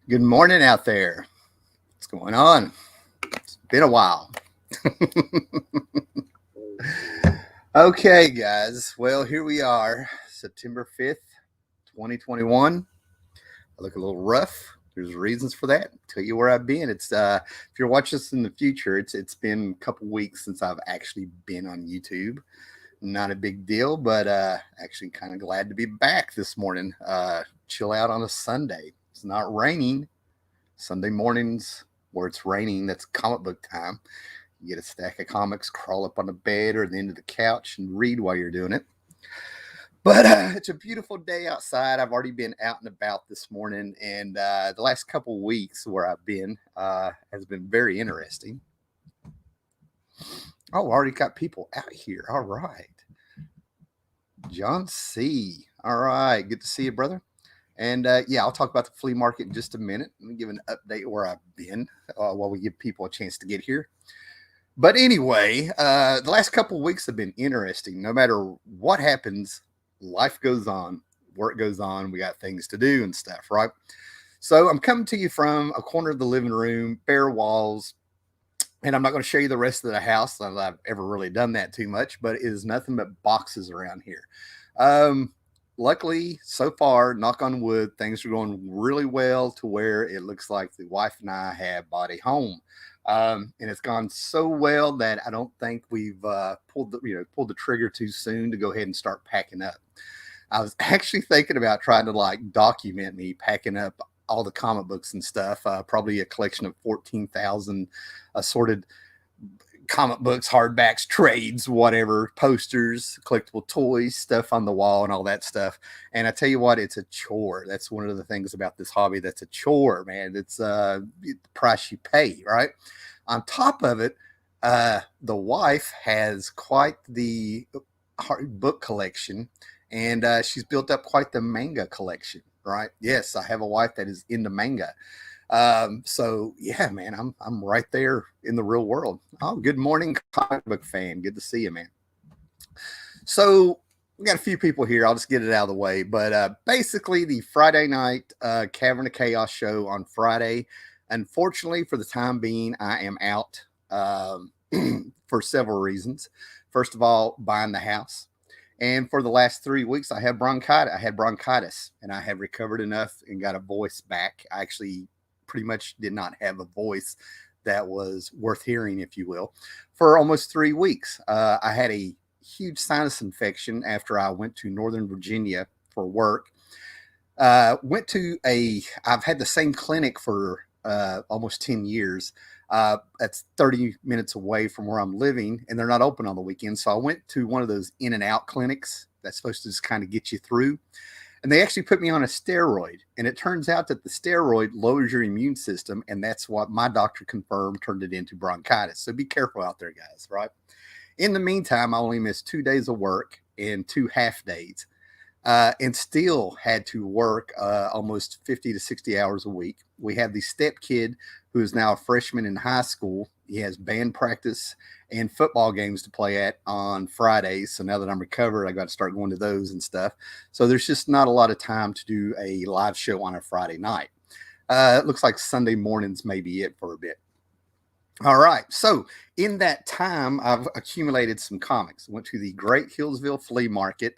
Good morning out there. What's going on? It's been a while. Okay, guys. Well, here we are, September 5th, 2021. I look a little rough. There's reasons for that. Tell you where I've been. It's if you're watching this in the future, it's been a couple weeks since I've actually been on YouTube. Not a big deal, but actually kind of glad to be back this morning. Chill out on a Sunday. It's not raining. Sunday mornings where it's raining, that's comic book time. You get a stack of comics, crawl up on the bed or the end of the couch and read while you're doing it. But it's a beautiful day outside. I've already been out and about this morning, and the last couple weeks where I've been has been very interesting. Oh, already got people out here. All right. John C. All right. Good to see you, brother. And yeah, I'll talk about the flea market in just a minute. Let me give an update where I've been while we give people a chance to get here. But anyway, the last couple of weeks have been interesting. No matter what happens, life goes on, work goes on. We got things to do and stuff, right? So I'm coming to you from a corner of the living room, bare walls, and I'm not going to show you the rest of the house. Not that I've ever really done that too much, but it is nothing but boxes around here. Um, Luckily, so far, knock on wood, things are going really well to where it looks like the wife and I have bought a home. And it's gone so well that I don't think we've pulled the trigger too soon to go ahead and start packing up. I was actually thinking about trying to like document me packing up all the comic books and stuff. Probably a collection of 14,000 assorted comic books, hardbacks, trades, whatever, posters, collectible toys, stuff on the wall, and all that stuff. And I tell you what, it's a chore. That's one of the things about this hobby. That's a chore, man. It's the price you pay, right? On top of it, the wife has quite the book collection, and she's built up quite the manga collection, right? Yes, I have a wife that is into manga. So yeah, man, I'm right there in the real world. Oh, good morning, comic book fan. Good to see you, man. So we got a few people here. I'll just get it out of the way. But basically, the Friday night Cavern of Chaos show on Friday. Unfortunately, for the time being, I am out for several reasons. First of all, buying the house. And for the last 3 weeks, I have bronchitis. I had bronchitis, and I have recovered enough and got a voice back. I actually pretty much did not have a voice that was worth hearing, if you will, for almost 3 weeks. I had a huge sinus infection after I went to Northern Virginia for work. I've had the same clinic for almost 10 years. That's 30 minutes away from where I'm living, and they're not open on the weekend. So I went to one of those in and out clinics that's supposed to just kind of get you through. And they actually put me on a steroid. And it turns out that the steroid lowers your immune system. And that's what my doctor confirmed turned it into bronchitis. So be careful out there, guys, right? In the meantime, I only missed 2 days of work and 2 half days, and still had to work almost 50 to 60 hours a week. We have the step kid who is now a freshman in high school. He has band practice and football games to play at on Fridays. So now that I'm recovered, I got to start going to those and stuff. So there's just not a lot of time to do a live show on a Friday night. It looks like Sunday mornings may be it for a bit. All right. So in that time, I've accumulated some comics. Went to the Great Hillsville Flea Market.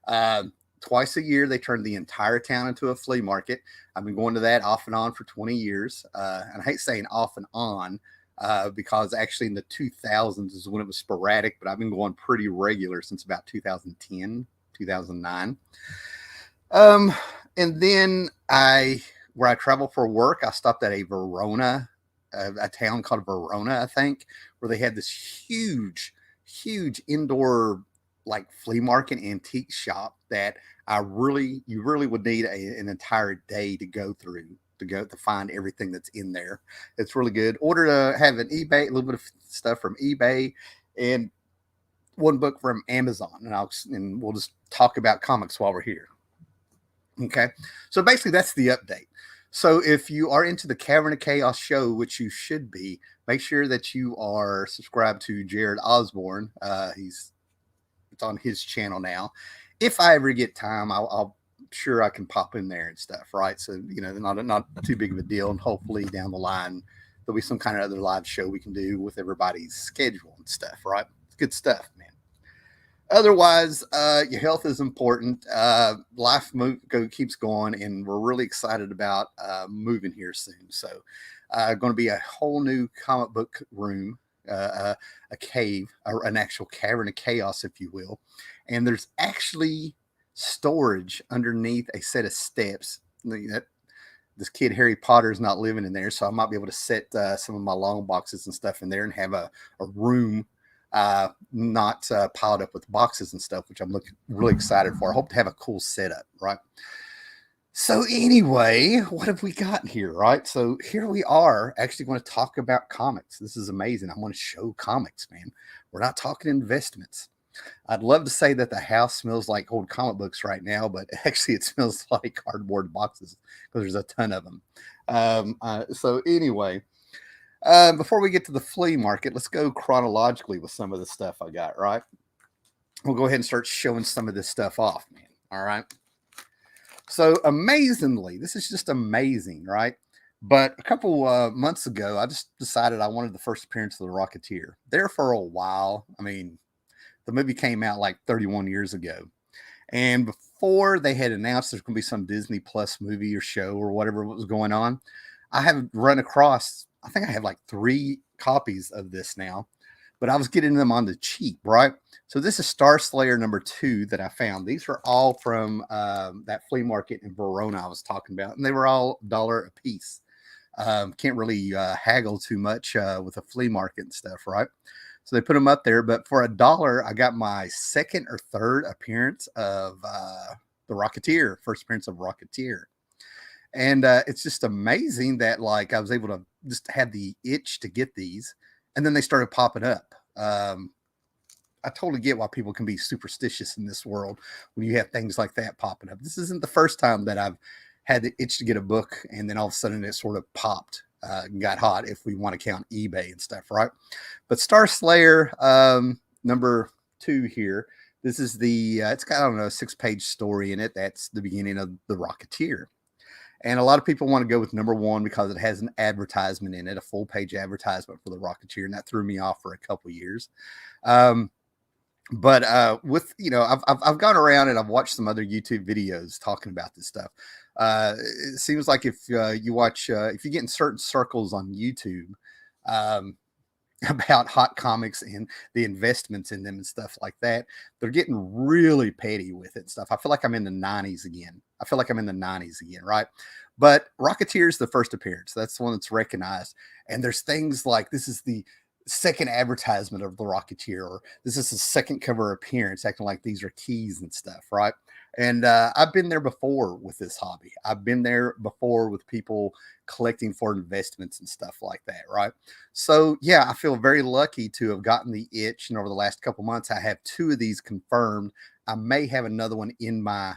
Uh, Twice a year, they turn the entire town into a flea market. I've been going to that off and on for 20 years. And I hate saying off and on because actually in the 2000s is when it was sporadic, but I've been going pretty regular since about 2010, 2009. Um, and then where I travel for work, I stopped at a Verona, a town called Verona, I think, where they had this huge indoor like flea market antique shop that you really would need an entire day to go through to find everything that's in there. It's really good. Ordered have an eBay, a little bit of stuff from eBay, and one book from Amazon, and we'll just talk about comics while we're here. Okay, so basically that's the update. So if you are into the Cavern of Chaos show, which you should be, make sure that you are subscribed to Jared Osborne. It's on his channel now. If I ever get time, I'll sure I can pop in there and stuff, right? So, you know, not too big of a deal. And hopefully down the line, there'll be some kind of other live show we can do with everybody's schedule and stuff, right? It's good stuff, man. Otherwise, your health is important. Keeps going, and we're really excited about moving here soon. So, going to be a whole new comic book room, a cave, or an actual cavern of chaos, if you will. And there's actually storage underneath a set of steps. This kid Harry Potter is not living in there, so I might be able to set some of my long boxes and stuff in there and have a room not piled up with boxes and stuff, which I'm really excited for. I hope to have a cool setup, right? So anyway, what have we got here, right? So here we are actually going to talk about comics. This is amazing. I want to show comics, man. We're not talking investments. I'd love to say that the house smells like old comic books right now, but actually it smells like cardboard boxes because there's a ton of them. So anyway, before we get to the flea market, let's go chronologically with some of the stuff I got, right? We'll go ahead and start showing some of this stuff off, man. All right. So amazingly, this is just amazing, right? But a couple months ago, I just decided I wanted the first appearance of the Rocketeer. There for a while. I mean, the movie came out like 31 years ago. And before they had announced there's going to be some Disney Plus movie or show or whatever was going on, I have run across, I think I have like 3 copies of this now, but I was getting them on the cheap, right? So this is Star Slayer #2 that I found. These are all from that flea market in Verona I was talking about, and they were all $1 a piece. Can't really haggle too much with a flea market and stuff, right? So they put them up there, but for $1, I got my second or third appearance of the Rocketeer, first appearance of Rocketeer. And it's just amazing that like I was able to just have the itch to get these, and then they started popping up. I totally get why people can be superstitious in this world when you have things like that popping up. This isn't the first time that I've had the itch to get a book, and then all of a sudden it sort of popped and got hot, if we want to count eBay and stuff, right? But Star Slayer #2 here. This is it's got, I don't know, a 6-page story in it. That's the beginning of the Rocketeer. And a lot of people want to go with #1 because it has an advertisement in it, a full-page advertisement for the Rocketeer, and that threw me off for a couple years. But with, you know, I've gone around and I've watched some other YouTube videos talking about this stuff. It seems like if you watch, if you get in certain circles on YouTube about hot comics and the investments in them and stuff like that, they're getting really petty with it and stuff. I feel like I'm in the 90s again. Right? But Rocketeer is the first appearance. That's the one that's recognized. And there's things like this is the second advertisement of the Rocketeer, or this is the second cover appearance, acting like these are keys and stuff, right? And I've been there before with this hobby. I've been there before with people collecting for investments and stuff like that, right? So yeah, I feel very lucky to have gotten the itch, and over the last couple months, I have 2 of these confirmed. I may have another one in my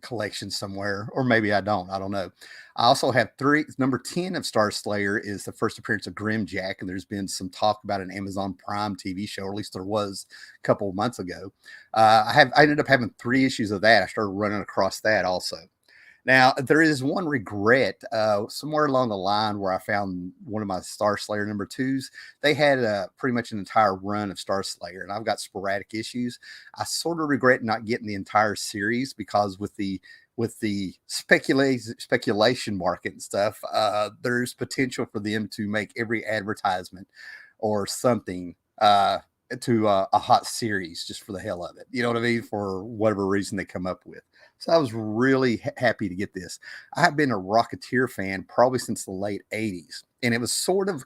collection somewhere, or maybe I don't know. I also have 3. Number 10 of Star Slayer is the first appearance of Grimjack, and there's been some talk about an Amazon Prime TV show, or at least there was a couple of months ago. I ended up having 3 issues of that. I started running across that also. Now, there is one regret somewhere along the line where I found one of my Star Slayer #2s. They had pretty much an entire run of Star Slayer, and I've got sporadic issues. I sort of regret not getting the entire series because with the speculation market and stuff, there's potential for them to make every advertisement or something to a hot series just for the hell of it. You know what I mean? For whatever reason they come up with. So I was really happy to get this. I have been a Rocketeer fan probably since the late 80s. And it was sort of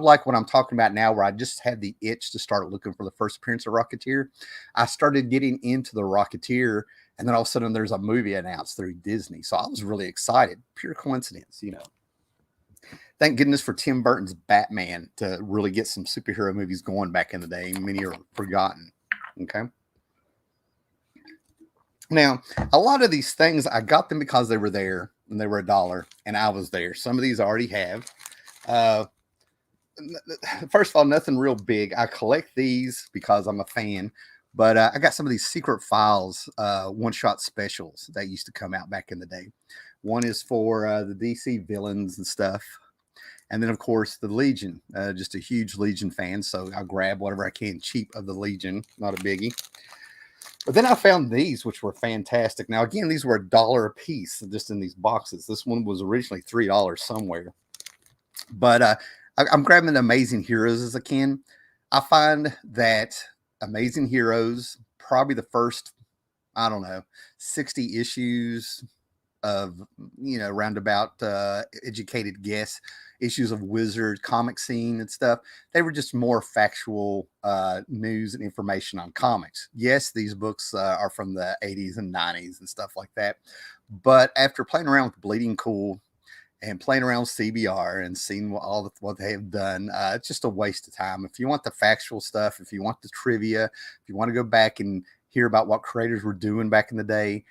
like what I'm talking about now, where I just had the itch to start looking for the first appearance of Rocketeer. I started getting into the Rocketeer, and then all of a sudden there's a movie announced through Disney. So I was really excited. Pure coincidence, you know. Thank goodness for Tim Burton's Batman to really get some superhero movies going back in the day. Many are forgotten. Okay. Now, a lot of these things, I got them because they were there and they were $1 and I was there. Some of these I already have. First of all, nothing real big. I collect these because I'm a fan. But I got some of these Secret Files one-shot specials that used to come out back in the day. One is for the DC villains and stuff. And then, of course, the Legion. Just a huge Legion fan, so I'll grab whatever I can cheap of the Legion. Not a biggie. But then I found these, which were fantastic. Now, again, these were $1 a piece just in these boxes. This one was originally $3 somewhere. But I'm grabbing the Amazing Heroes as I can. I find that Amazing Heroes, probably the first, I don't know, 60 issues of, roundabout educated guess, issues of Wizard comic scene and stuff. They were just more factual news and information on comics. Yes, these books are from the 80s and 90s and stuff like that. But after playing around with Bleeding Cool and playing around with CBR and seeing what they have done, it's just a waste of time. If you want the factual stuff, if you want the trivia, if you want to go back and hear about what creators were doing back in the day,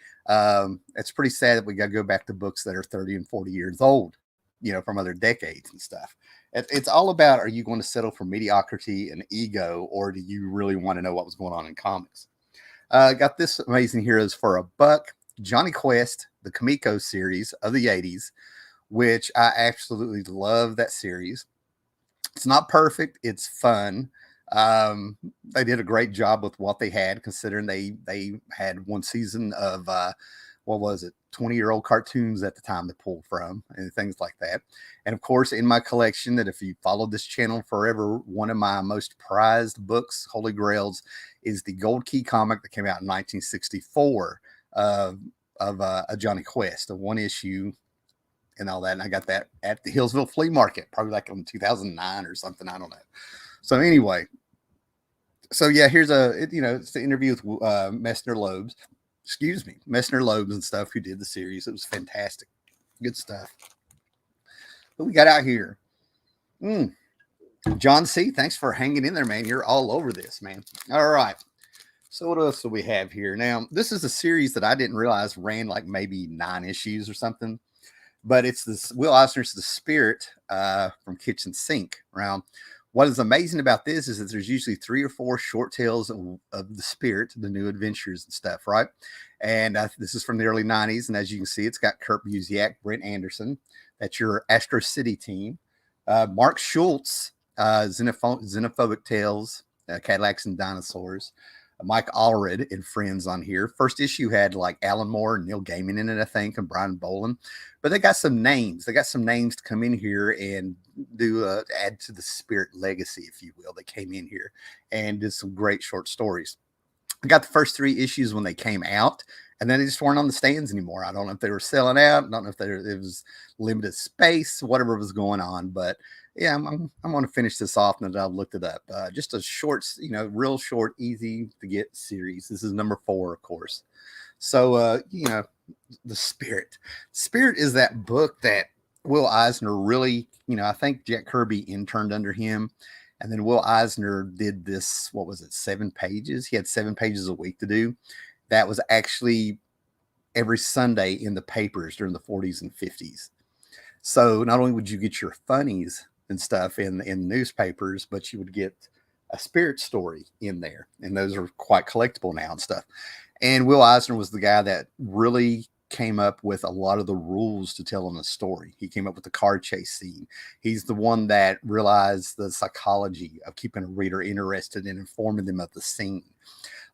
it's pretty sad that we got to go back to books that are 30 and 40 years old, from other decades and stuff. It's all about, are you going to settle for mediocrity and ego, or do you really want to know what was going on in comics? Got this Amazing Heroes for $1. Johnny Quest, the Kamiko series of the 80s, which I absolutely love that series. It's not perfect. It's fun. They did a great job with what they had, considering they had one season of, 20-year-old cartoons at the time to pull from and things like that. And of course, in my collection, that if you followed this channel forever, one of my most prized books, Holy Grails, is the Gold Key comic that came out in 1964 of a Johnny Quest, a one issue and all that. And I got that at the Hillsville Flea Market, probably like in 2009 or something. I don't know. So anyway, here's it's the interview with Messner Loebs. Messner Loebs and stuff, who did the series. It was fantastic. Good stuff. What we got out here? John C., thanks for hanging in there, man. You're all over this, man. All right. So what else do we have here? Now, this is a series that I didn't realize ran like maybe 9 issues or something. But it's this Will Eisner's The Spirit from Kitchen Sink. Now, what is amazing about this is that there's usually 3 or 4 short tales of the Spirit, the new adventures and stuff, right? And this is from the early 90s. And as you can see, it's got Kurt Busiek, Brent Anderson. That's your Astro City team. Mark Schultz, Xenophobic Tales, Cadillacs and Dinosaurs. Mike Allred and friends on here. First issue had like Alan Moore and Neil Gaiman in it, I think, and Brian Boland. But they got some names. They got some names to come in here and do add to the Spirit legacy, if you will. They came in here and did some great short stories. I got the first 3 issues when they came out, and then they just weren't on the stands anymore. I don't know if they were selling out. I don't know if it was limited space, whatever was going on. But yeah, I'm going to finish this off, and I've looked it up. Just a short, real short, easy to get series. This is number 4, of course. So, The Spirit. Spirit is that book that Will Eisner really, I think Jack Kirby interned under him. And then Will Eisner did this, 7 pages? He had 7 pages a week to do. That was actually every Sunday in the papers during the 40s and 50s. So not only would you get your funnies and stuff in newspapers, but you would get a Spirit story in there. And those are quite collectible now and stuff. And Will Eisner was the guy that really came up with a lot of the rules to telling a story. He came up with the car chase scene. He's the one that realized the psychology of keeping a reader interested and informing them of the scene.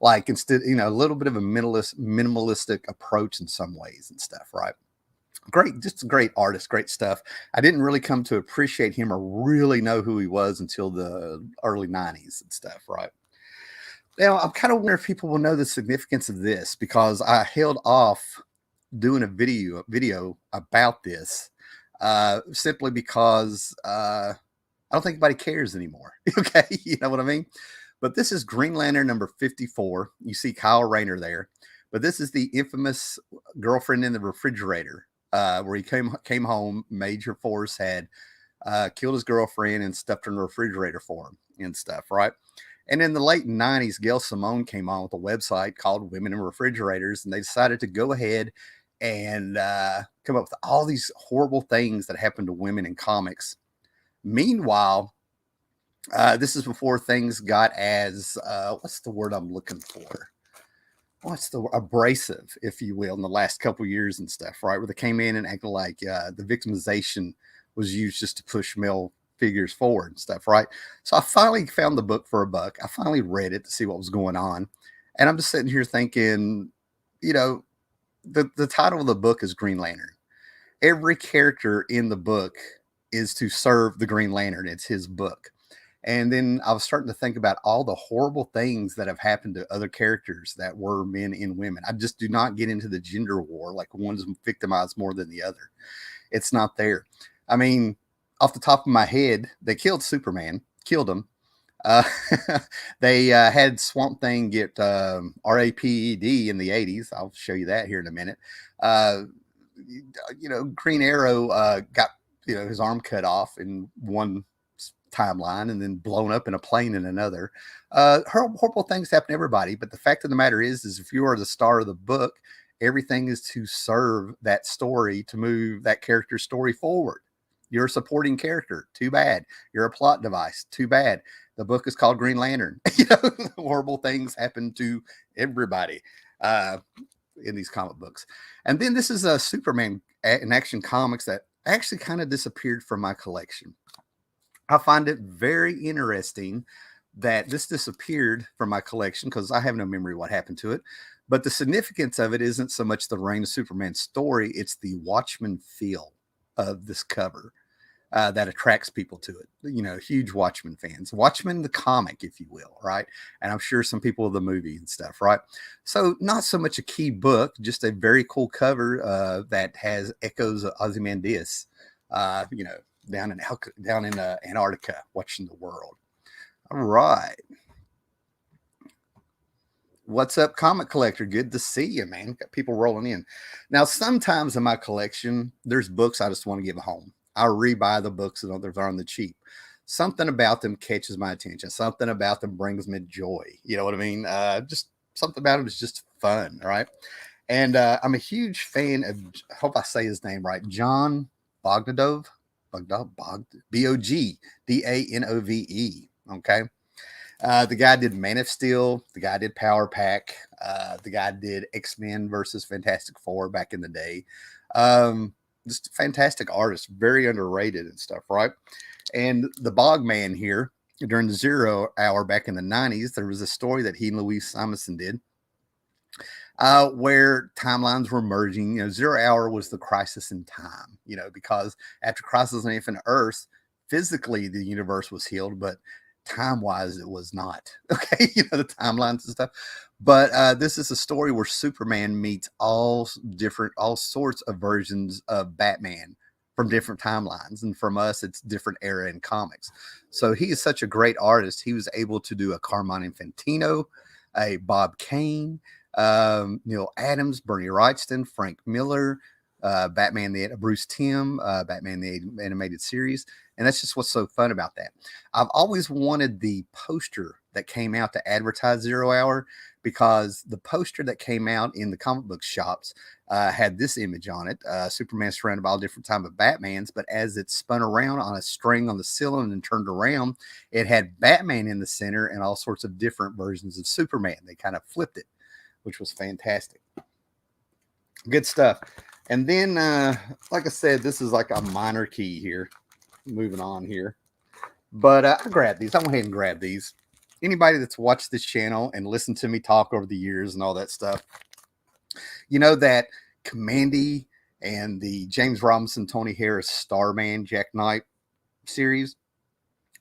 Like, instead, a little bit of a minimalistic approach in some ways and stuff, right? Great, just a great artist, great stuff. I didn't really come to appreciate him or really know who he was until the early 90s and stuff, right? Now, I'm kind of wondering if people will know the significance of this, because I held off doing a video about this simply because I don't think anybody cares anymore. Okay, you know what I mean? But this is Green Lantern number 54. You see Kyle Rayner there. But this is the infamous girlfriend in the refrigerator, where he came home. Major Force had killed his girlfriend and stuffed her in the refrigerator for him and stuff, right? And in the late 90s, Gail Simone came on with a website called Women in Refrigerators, and they decided to go ahead and come up with all these horrible things that happen to women in comics. Meanwhile, This is before things got as what's the word I'm looking for? What's the abrasive, if you will, in the last couple years and stuff, right? Where they came in and acted like the victimization was used just to push male figures forward and stuff, right? So I finally found the book for $1. I finally read it to see what was going on, and I'm just sitting here thinking, you know, the title of the book is Green Lantern. Every character in the book is to serve the Green Lantern. It's his book. And then I was starting to think about all the horrible things that have happened to other characters that were men and women. I just do not get into the gender war, like one's victimized more than the other. It's not there. I mean, off the top of my head, they killed Superman, killed him. Uh, they had Swamp Thing get RAPED in the 80s. I'll show you that here in a minute. Uh, Green Arrow got his arm cut off in one timeline and then blown up in a plane in another. Horrible things happen to everybody, but the fact of the matter is if you are the star of the book, everything is to serve that story, to move that character's story forward. You're a supporting character. Too bad. You're a plot device. Too bad. The book is called Green Lantern. Horrible things happen to everybody in these comic books. And then this is a Superman in Action Comics that actually kind of disappeared from my collection. I find it very interesting that this disappeared from my collection because I have no memory what happened to it. But the significance of it isn't so much the Reign of Superman story, it's the Watchmen feel of this cover that attracts people to it. Huge Watchmen fans. Watchmen, the comic, if you will, right? And I'm sure some people of the movie and stuff, right? So not so much a key book, just a very cool cover that has echoes of Ozymandias, down in Antarctica, watching the world. All right. What's up, comic collector? Good to see you, man. Got people rolling in. Now, sometimes in my collection, there's books I just want to give home. I'll rebuy the books and others are on the cheap. Something about them catches my attention. Something about them brings me joy. You know what I mean? Just something about them is just fun, right? And I'm a huge fan of, I hope I say his name right, John Bogdanove. Bogdanove. Okay. The guy did Man of Steel. The guy did Power Pack. The guy did X-Men versus Fantastic Four back in the day. Just a fantastic artist, very underrated and stuff, right? And the Bogman here, during the Zero Hour back in the 90s, there was a story that he and Louise Simonson did where timelines were merging. Zero Hour was the crisis in time, because after Crisis on Infinite Earth, physically the universe was healed, but time-wise it was not. Okay, the timelines and stuff. But this is a story where Superman meets all sorts of versions of Batman from different timelines, and from us, it's different era in comics. So he is such a great artist. He was able to do a Carmine Infantino, a Bob Kane, Neil Adams, Bernie Wrightson, Frank Miller, Batman the Bruce Timm, Batman the Animated Series. And that's just what's so fun about that. I've always wanted the poster that came out to advertise Zero Hour, because the poster that came out in the comic book shops had this image on it. Superman surrounded by all different types of Batmans, but as it spun around on a string on the ceiling and turned around, it had Batman in the center and all sorts of different versions of Superman. They kind of flipped it, which was fantastic. Good stuff. And then, like I said, this is like a minor key here. Moving on here. But I grabbed these. I went ahead and grabbed these. Anybody that's watched this channel and listened to me talk over the years and all that stuff, you know that Commandy and the James Robinson, Tony Harris, Starman, Jack Knight series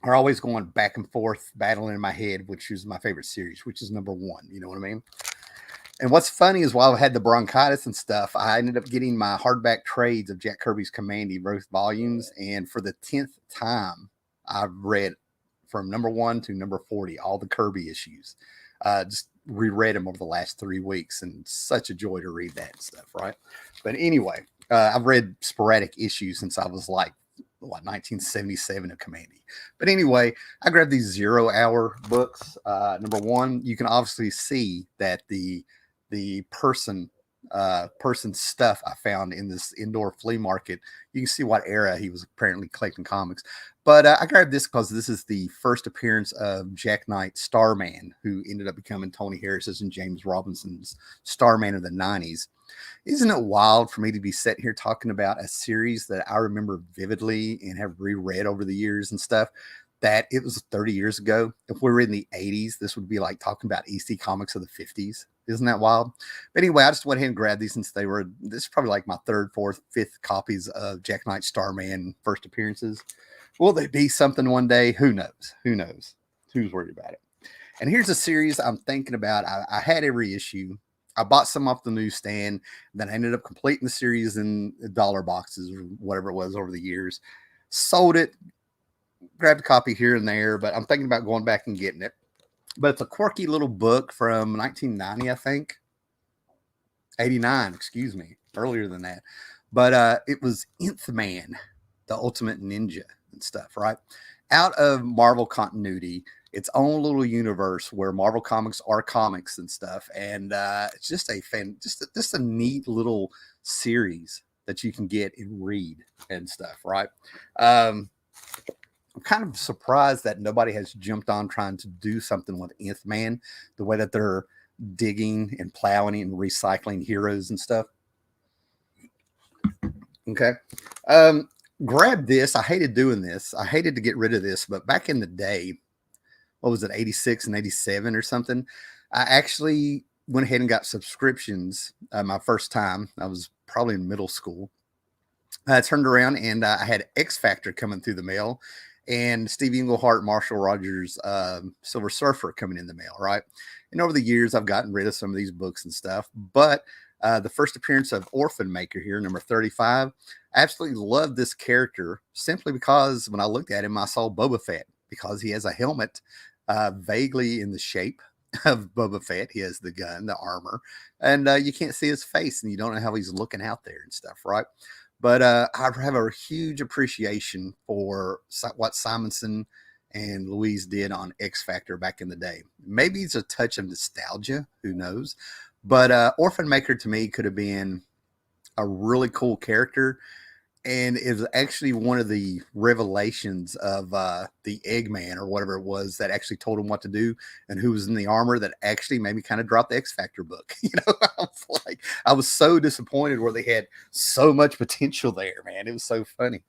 are always going back and forth, battling in my head, which is my favorite series, which is number one. You know what I mean? And what's funny is while I had the bronchitis and stuff, I ended up getting my hardback trades of Jack Kirby's Commandy, both volumes. And for the 10th time, I've read from number 1 to number 40, all the Kirby issues. Just reread them over the last 3 weeks, and such a joy to read that and stuff, right? But anyway, I've read sporadic issues since I was like, 1977 of Commandy. But anyway, I grabbed these Zero Hour books. Number one, you can obviously see that the person stuff I found in this indoor flea market, you can see what era he was apparently collecting comics. But I grabbed this because this is the first appearance of Jack Knight Starman, who ended up becoming Tony Harris's and James Robinson's Starman of the 90s. Isn't it wild for me to be sitting here talking about a series that I remember vividly and have reread over the years and stuff? That it was 30 years ago. If we were in the 80s, this would be like talking about EC Comics of the 50s. Isn't that wild? But anyway, I just went ahead and grabbed these since this is probably like my third, fourth, fifth copies of Jack Knight Starman first appearances. Will they be something one day? Who knows? Who knows? Who's worried about it? And here's a series I'm thinking about. I had every issue. I bought some off the newsstand. Then I ended up completing the series in dollar boxes or whatever it was over the years. Sold it, grabbed a copy here and there, but I'm thinking about going back and getting it. But it's a quirky little book from 1990, I think. 89, excuse me, earlier than that. But it was Nth Man, the Ultimate Ninja and stuff, right? Out of Marvel continuity, its own little universe where Marvel comics are comics and stuff. And it's just just a neat little series that you can get and read and stuff, right? I'm kind of surprised that nobody has jumped on trying to do something with Nth Man, the way that they're digging and plowing and recycling heroes and stuff. Okay. Grab this. I hated doing this. I hated to get rid of this, but back in the day, what was it, 86 and 87 or something? I actually went ahead and got subscriptions my first time. I was probably in middle school. I turned around and I had X Factor coming through the mail and Steve Englehart, Marshall Rogers, Silver Surfer coming in the mail, right? And over the years, I've gotten rid of some of these books and stuff. But the first appearance of Orphan Maker here, number 35, I absolutely love this character simply because when I looked at him, I saw Boba Fett because he has a helmet vaguely in the shape of Boba Fett. He has the gun, the armor, and you can't see his face and you don't know how he's looking out there and stuff, right? But I have a huge appreciation for what Simonson and Louise did on X Factor back in the day. Maybe it's a touch of nostalgia, who knows? But Orphan Maker to me could have been a really cool character. And it was actually one of the revelations of the Eggman or whatever it was that actually told him what to do and who was in the armor that actually made me kind of drop the X Factor book. I was so disappointed where they had so much potential there, man. It was so funny.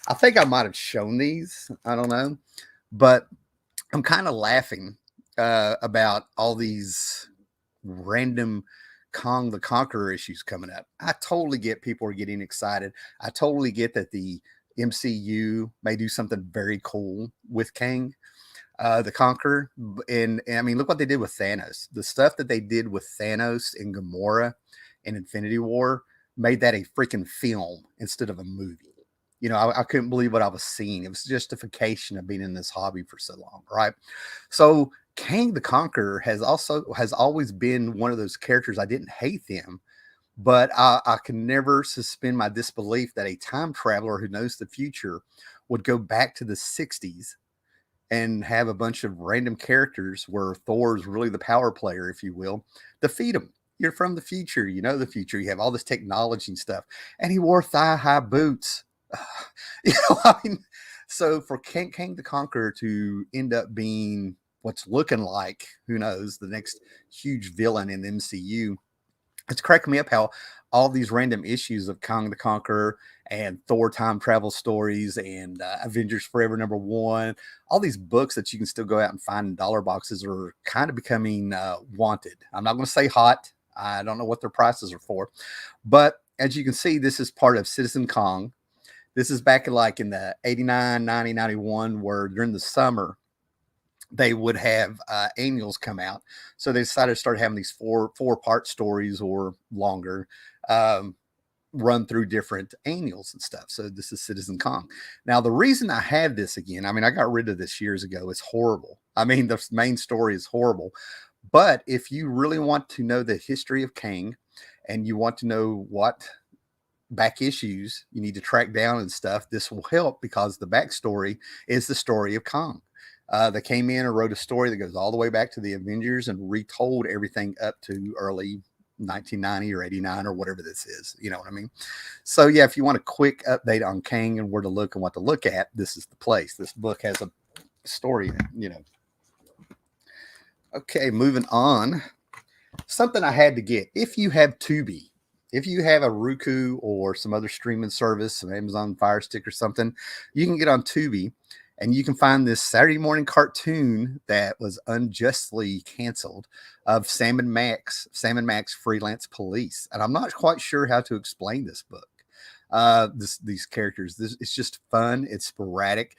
I think I might have shown these. I don't know. But I'm kind of laughing about all these random Kong the Conqueror issues coming up. I totally get people are getting excited. I totally get that the MCU may do something very cool with Kang the Conqueror. And I mean, look what they did with Thanos. The stuff that they did with Thanos and Gamora and Infinity War made that a freaking film instead of a movie. You know, I couldn't believe what I was seeing. It was justification of being in this hobby for so long, right? So Kang the Conqueror has always been one of those characters. I didn't hate them, but I can never suspend my disbelief that a time traveler who knows the future would go back to the 60s and have a bunch of random characters where Thor is really the power player, if you will, defeat him. You're from the future. You know the future. You have all this technology and stuff. And he wore thigh-high boots. I mean, so for Kang the Conqueror to end up being what's looking like, who knows, the next huge villain in the MCU, it's cracking me up how all these random issues of Kang the Conqueror and Thor time travel stories and Avengers Forever #1, all these books that you can still go out and find in dollar boxes are kind of becoming wanted. I'm not going to say hot. I don't know what their prices are for. But as you can see, this is part of Citizen Kong. This is back in the 89, 90, 91, where during the summer, they would have annuals come out. So they decided to start having these four-part stories or longer run through different annuals and stuff. So this is Citizen Kong. Now, the reason I have this again, I mean, I got rid of this years ago. It's horrible. I mean, the main story is horrible. But if you really want to know the history of Kang and you want to know what back issues you need to track down and stuff, this will help because the backstory is the story of Kong. They came in and wrote a story that goes all the way back to the Avengers and retold everything up to early 1990 or 89 or whatever this is. You know what I mean? So yeah, if you want a quick update on Kang and where to look and what to look at, this is the place. This book has a story, you know. Okay, moving on. Something I had to get. If you have Tubi, if you have a Roku or some other streaming service, some Amazon Fire Stick or something, you can get on Tubi and you can find this Saturday morning cartoon that was unjustly canceled of Sam and Max Freelance Police. And I'm not quite sure how to explain this book. These characters. It's just fun. It's sporadic.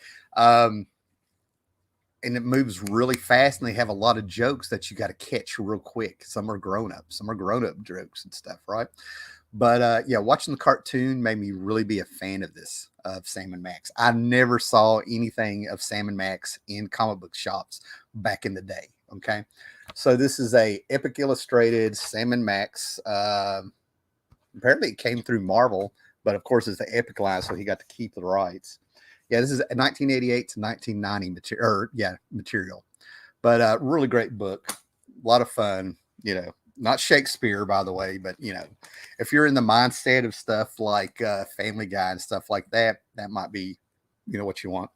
And it moves really fast, and they have a lot of jokes that you got to catch real quick. Some are grown up jokes and stuff, right? But yeah, watching the cartoon made me really be a fan of this, of Sam and Max. I never saw anything of Sam and Max in comic book shops back in the day. Okay, so this is a Epic Illustrated Sam and Max. Apparently, it came through Marvel, but of course, it's the Epic line, so he got to keep the rights. Yeah, this is a 1988 to 1990 material, but really great book. A lot of fun, you know, not Shakespeare, by the way, but, you know, if you're in the mindset of stuff like Family Guy and stuff like that, that might be, you know, what you want.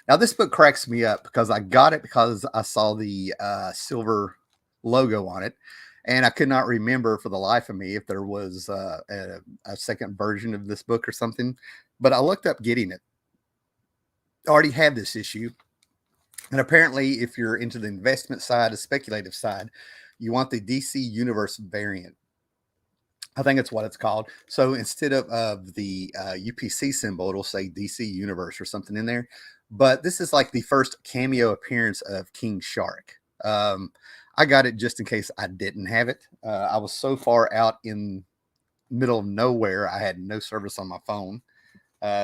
Now, this book cracks me up because I got it because I saw the silver logo on it. And I could not remember for the life of me if there was a second version of this book or something. But I looked up getting it. I already have this issue. And apparently, if you're into the investment side, the speculative side, you want the DC Universe variant. I think that's what it's called. So instead of the UPC symbol, it'll say DC Universe or something in there. But this is like the first cameo appearance of King Shark. I got it just in case I didn't have it. I was so far out in middle of nowhere, I had no service on my phone.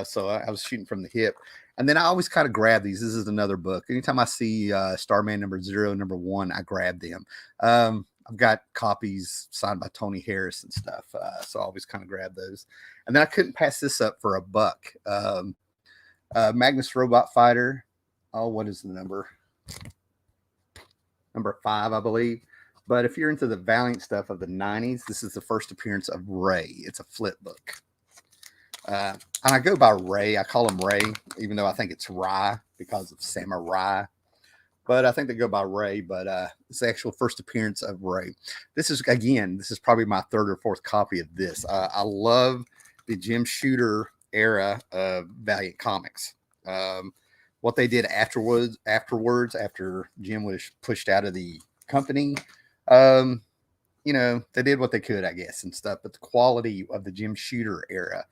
So I was shooting from the hip. And then I always kind of grab these. This is another book. Anytime I see Starman #0, #1, I grab them. I've got copies signed by Tony Harris and stuff. So I always kind of grab those. And then I couldn't pass this up for $1. Magnus Robot Fighter. Oh, what is the number? Number 5, I believe. But if you're into the Valiant stuff of the 90s, this is the first appearance of Ray. It's a flip book. And I go by Ray. I call him Ray, even though I think it's Rye because of Samurai. But I think they go by Ray. But it's the actual first appearance of Ray. This is probably my 3rd or 4th copy of this. I love the Jim Shooter era of Valiant Comics. What they did afterwards, after Jim was pushed out of the company, you know, they did what they could, I guess, and stuff. But the quality of the Jim Shooter era,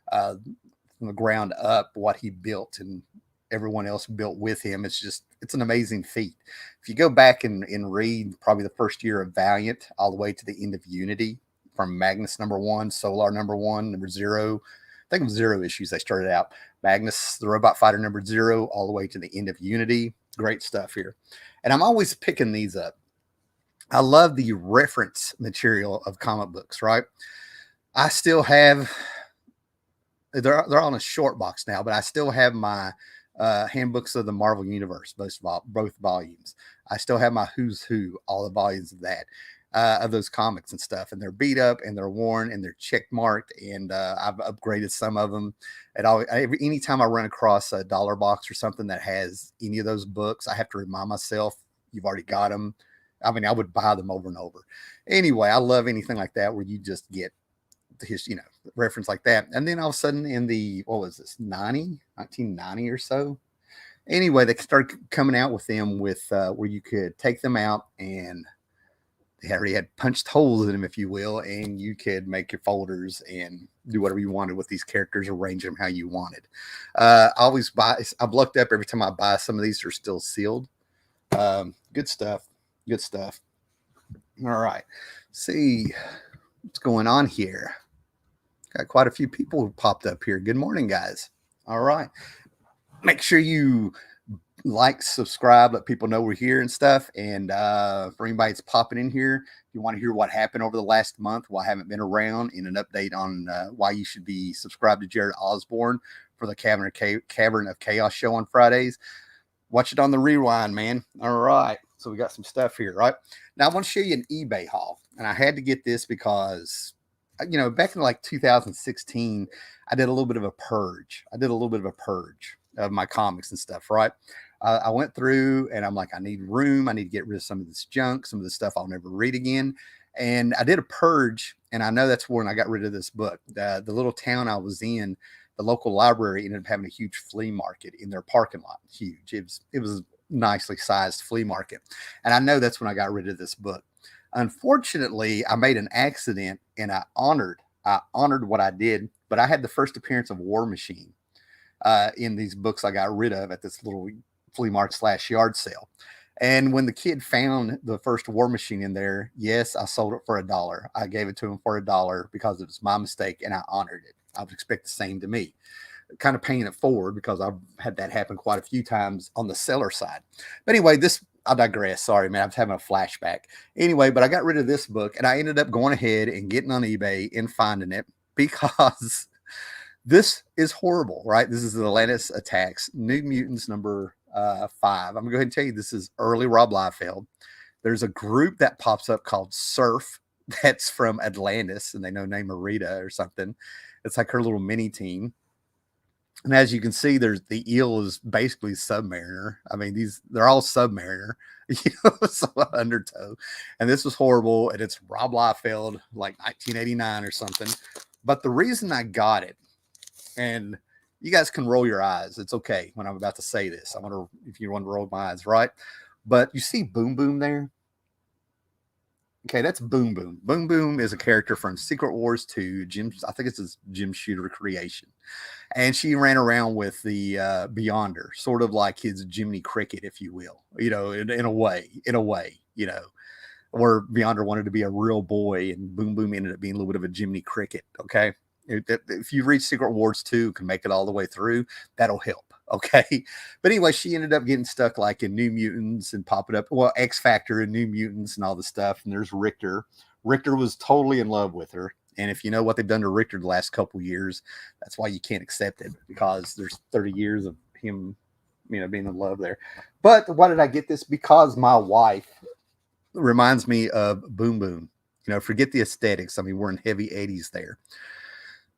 from the ground up, what he built and everyone else built with him, it's an amazing feat. If you go back and read probably the first year of Valiant all the way to the end of Unity, from Magnus #1, Solar #1, #0, I think it was 0 issues they started out. Magnus, the Robot Fighter #0, all the way to the end of Unity. Great stuff here. And I'm always picking these up. I love the reference material of comic books, right? I still have, they're on a short box now, but I still have my handbooks of the Marvel Universe, both volumes. I still have my Who's Who, all the volumes of that. Of those comics and stuff, and they're beat up and they're worn and they're check marked, and I've upgraded some of them. Anytime I run across a dollar box or something that has any of those books, I have to remind myself, you've already got them. I mean, I would buy them over and over. Anyway, I love anything like that where you just get his, you know, reference like that. And then all of a sudden in the, what was this, 1990 or so? Anyway, they started coming out with them with where you could take them out and they already had punched holes in them, if you will, and you could make your folders and do whatever you wanted with these characters, arrange them how you wanted. I've looked up every time I buy some of these, are still sealed. Good stuff. Good stuff. All right. See what's going on here. Got quite a few people who popped up here. Good morning, guys. All right. Make sure you like, subscribe, let people know we're here and stuff. And for anybody that's popping in here, if you want to hear what happened over the last month while I haven't been around, and an update on why you should be subscribed to Jared Osborne for the Cavern of Chaos show on Fridays, watch it on the rewind, man. All right. So we got some stuff here, right? Now I want to show you an eBay haul. And I had to get this because, back in like 2016, I did a little bit of a purge. I did a little bit of a purge of my comics and stuff, right? I went through and I'm like, I need room. I need to get rid of some of this junk, some of the stuff I'll never read again. And I did a purge. And I know that's when I got rid of this book. The little town I was in, the local library ended up having a huge flea market in their parking lot. Huge. It was nicely sized flea market. And I know that's when I got rid of this book. Unfortunately, I made an accident and I honored what I did, but I had the first appearance of War Machine in these books I got rid of at this little flea market / yard sale. And when the kid found the first War Machine in there, yes, I sold it for $1. I gave it to him for $1 because it was my mistake and I honored it. I would expect the same to me. Kind of paying it forward because I've had that happen quite a few times on the seller side. But anyway, I digress. Sorry, man. I was having a flashback. Anyway, but I got rid of this book and I ended up going ahead and getting on eBay and finding it because this is horrible, right? This is the Atlantis Attacks, New Mutants number 5. I'm going to go ahead and tell you this is early Rob Liefeld. There's a group that pops up called Surf that's from Atlantis, and they know name Marita or something. It's like her little mini team. And as you can see, there's the eel is basically Submariner. I mean, they're all Submariner, so undertow. And this was horrible. And it's Rob Liefeld, like 1989 or something. But the reason I got it, and you guys can roll your eyes. It's okay when I'm about to say this. If you want to roll my eyes, right? But you see Boom Boom there? Okay, that's Boom Boom. Boom Boom is a character from Secret Wars 2. I think it's his Jim Shooter creation. And she ran around with the Beyonder, sort of like his Jiminy Cricket, if you will, in a way, where Beyonder wanted to be a real boy and Boom Boom ended up being a little bit of a Jiminy Cricket. Okay. If you read Secret Wars 2, can make it all the way through, that'll help. Okay. But anyway, she ended up getting stuck like in New Mutants and popping up, well, X Factor and New Mutants and all the stuff. And there's Richter. Richter was totally in love with her. And if you know what they've done to Richter the last couple years, that's why you can't accept it, because there's 30 years of him, being in love there. But why did I get this? Because my wife reminds me of Boom Boom. Forget the aesthetics. I mean, we're in heavy 80s there.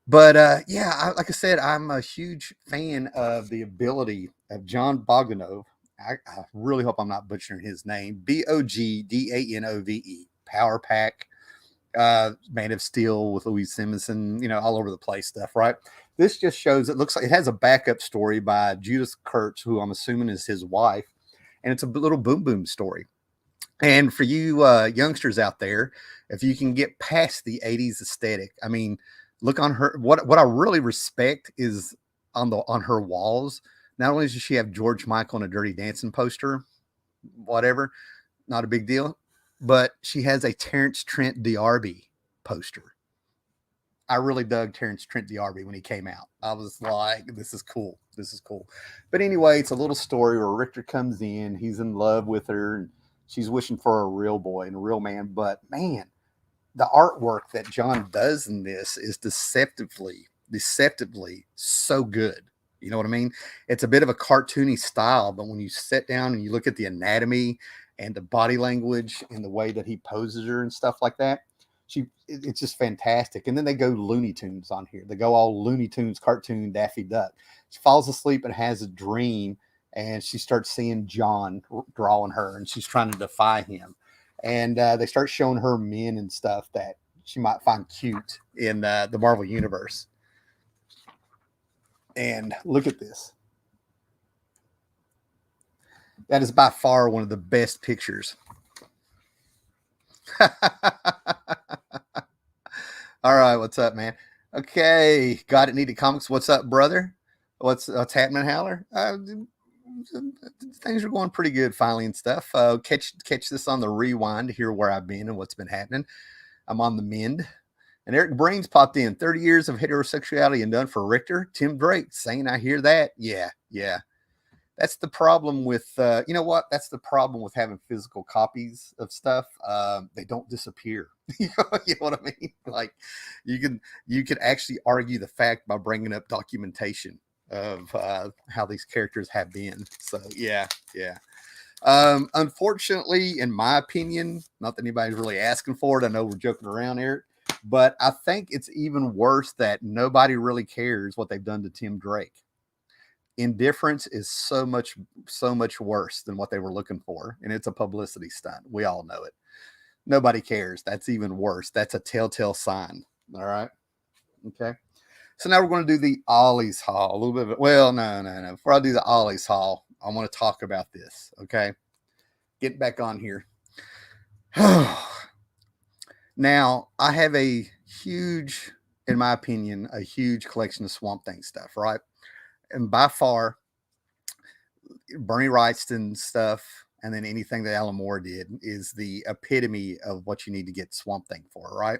But like I said, I'm a huge fan of the ability of John Bogdanove. I really hope I'm not butchering his name. Bogdanove. Power Pack, Man of Steel with Louise Simonson, all over the place stuff, right? This just shows, it looks like it has a backup story by Judith Kurtz, who I'm assuming is his wife. And it's a little Boom Boom story. And for you youngsters out there, if you can get past the 80s aesthetic, I mean, look on her. What I really respect is on her walls. Not only does she have George Michael and a Dirty Dancing poster, whatever, not a big deal, but she has a Terrence Trent D'Arby poster. I really dug Terrence Trent D'Arby when he came out. I was like, this is cool. This is cool. But anyway, it's a little story where Richter comes in. He's in love with her, and she's wishing for a real boy and a real man. But man, the artwork that John does in this is deceptively so good. You know what I mean? It's a bit of a cartoony style, but when you sit down and you look at the anatomy and the body language and the way that he poses her and stuff like that, it's just fantastic. And then they go Looney Tunes on here. They go all Looney Tunes cartoon Daffy Duck. She falls asleep and has a dream, and she starts seeing John drawing her, and she's trying to defy him. And they start showing her men and stuff that she might find cute in the Marvel Universe. And look at this. That is by far one of the best pictures. All right, what's up, man? Okay, got it. Needed Comics. What's up, brother? What's happening, Howler? Things are going pretty good finally and stuff. Catch this on the rewind to hear where I've been and what's been happening. I'm on the mend. And Eric Brains popped in. 30 years of heterosexuality and done for Richter. Tim Drake saying, I hear that. Yeah. That's the problem with, you know what? That's the problem with having physical copies of stuff. They don't disappear. You know what I mean? Like you can actually argue the fact by bringing up documentation of how these characters have been. So yeah. Unfortunately, in my opinion, not that anybody's really asking for it. I know we're joking around, Eric, but I think it's even worse that nobody really cares what they've done to Tim Drake. Indifference is so much worse than what they were looking for, and it's a publicity stunt. We all know it. Nobody cares. That's even worse. That's a telltale sign. All right. Okay. So now we're going to do the Ollie's Haul. A little bit of it. Well, no. Before I do the Ollie's Haul, I want to talk about this. Okay. Get back on here. Now, I have a huge, in my opinion, a huge collection of Swamp Thing stuff, right? And by far, Bernie Wrightston stuff, and then anything that Alan Moore did is the epitome of what you need to get Swamp Thing for, right?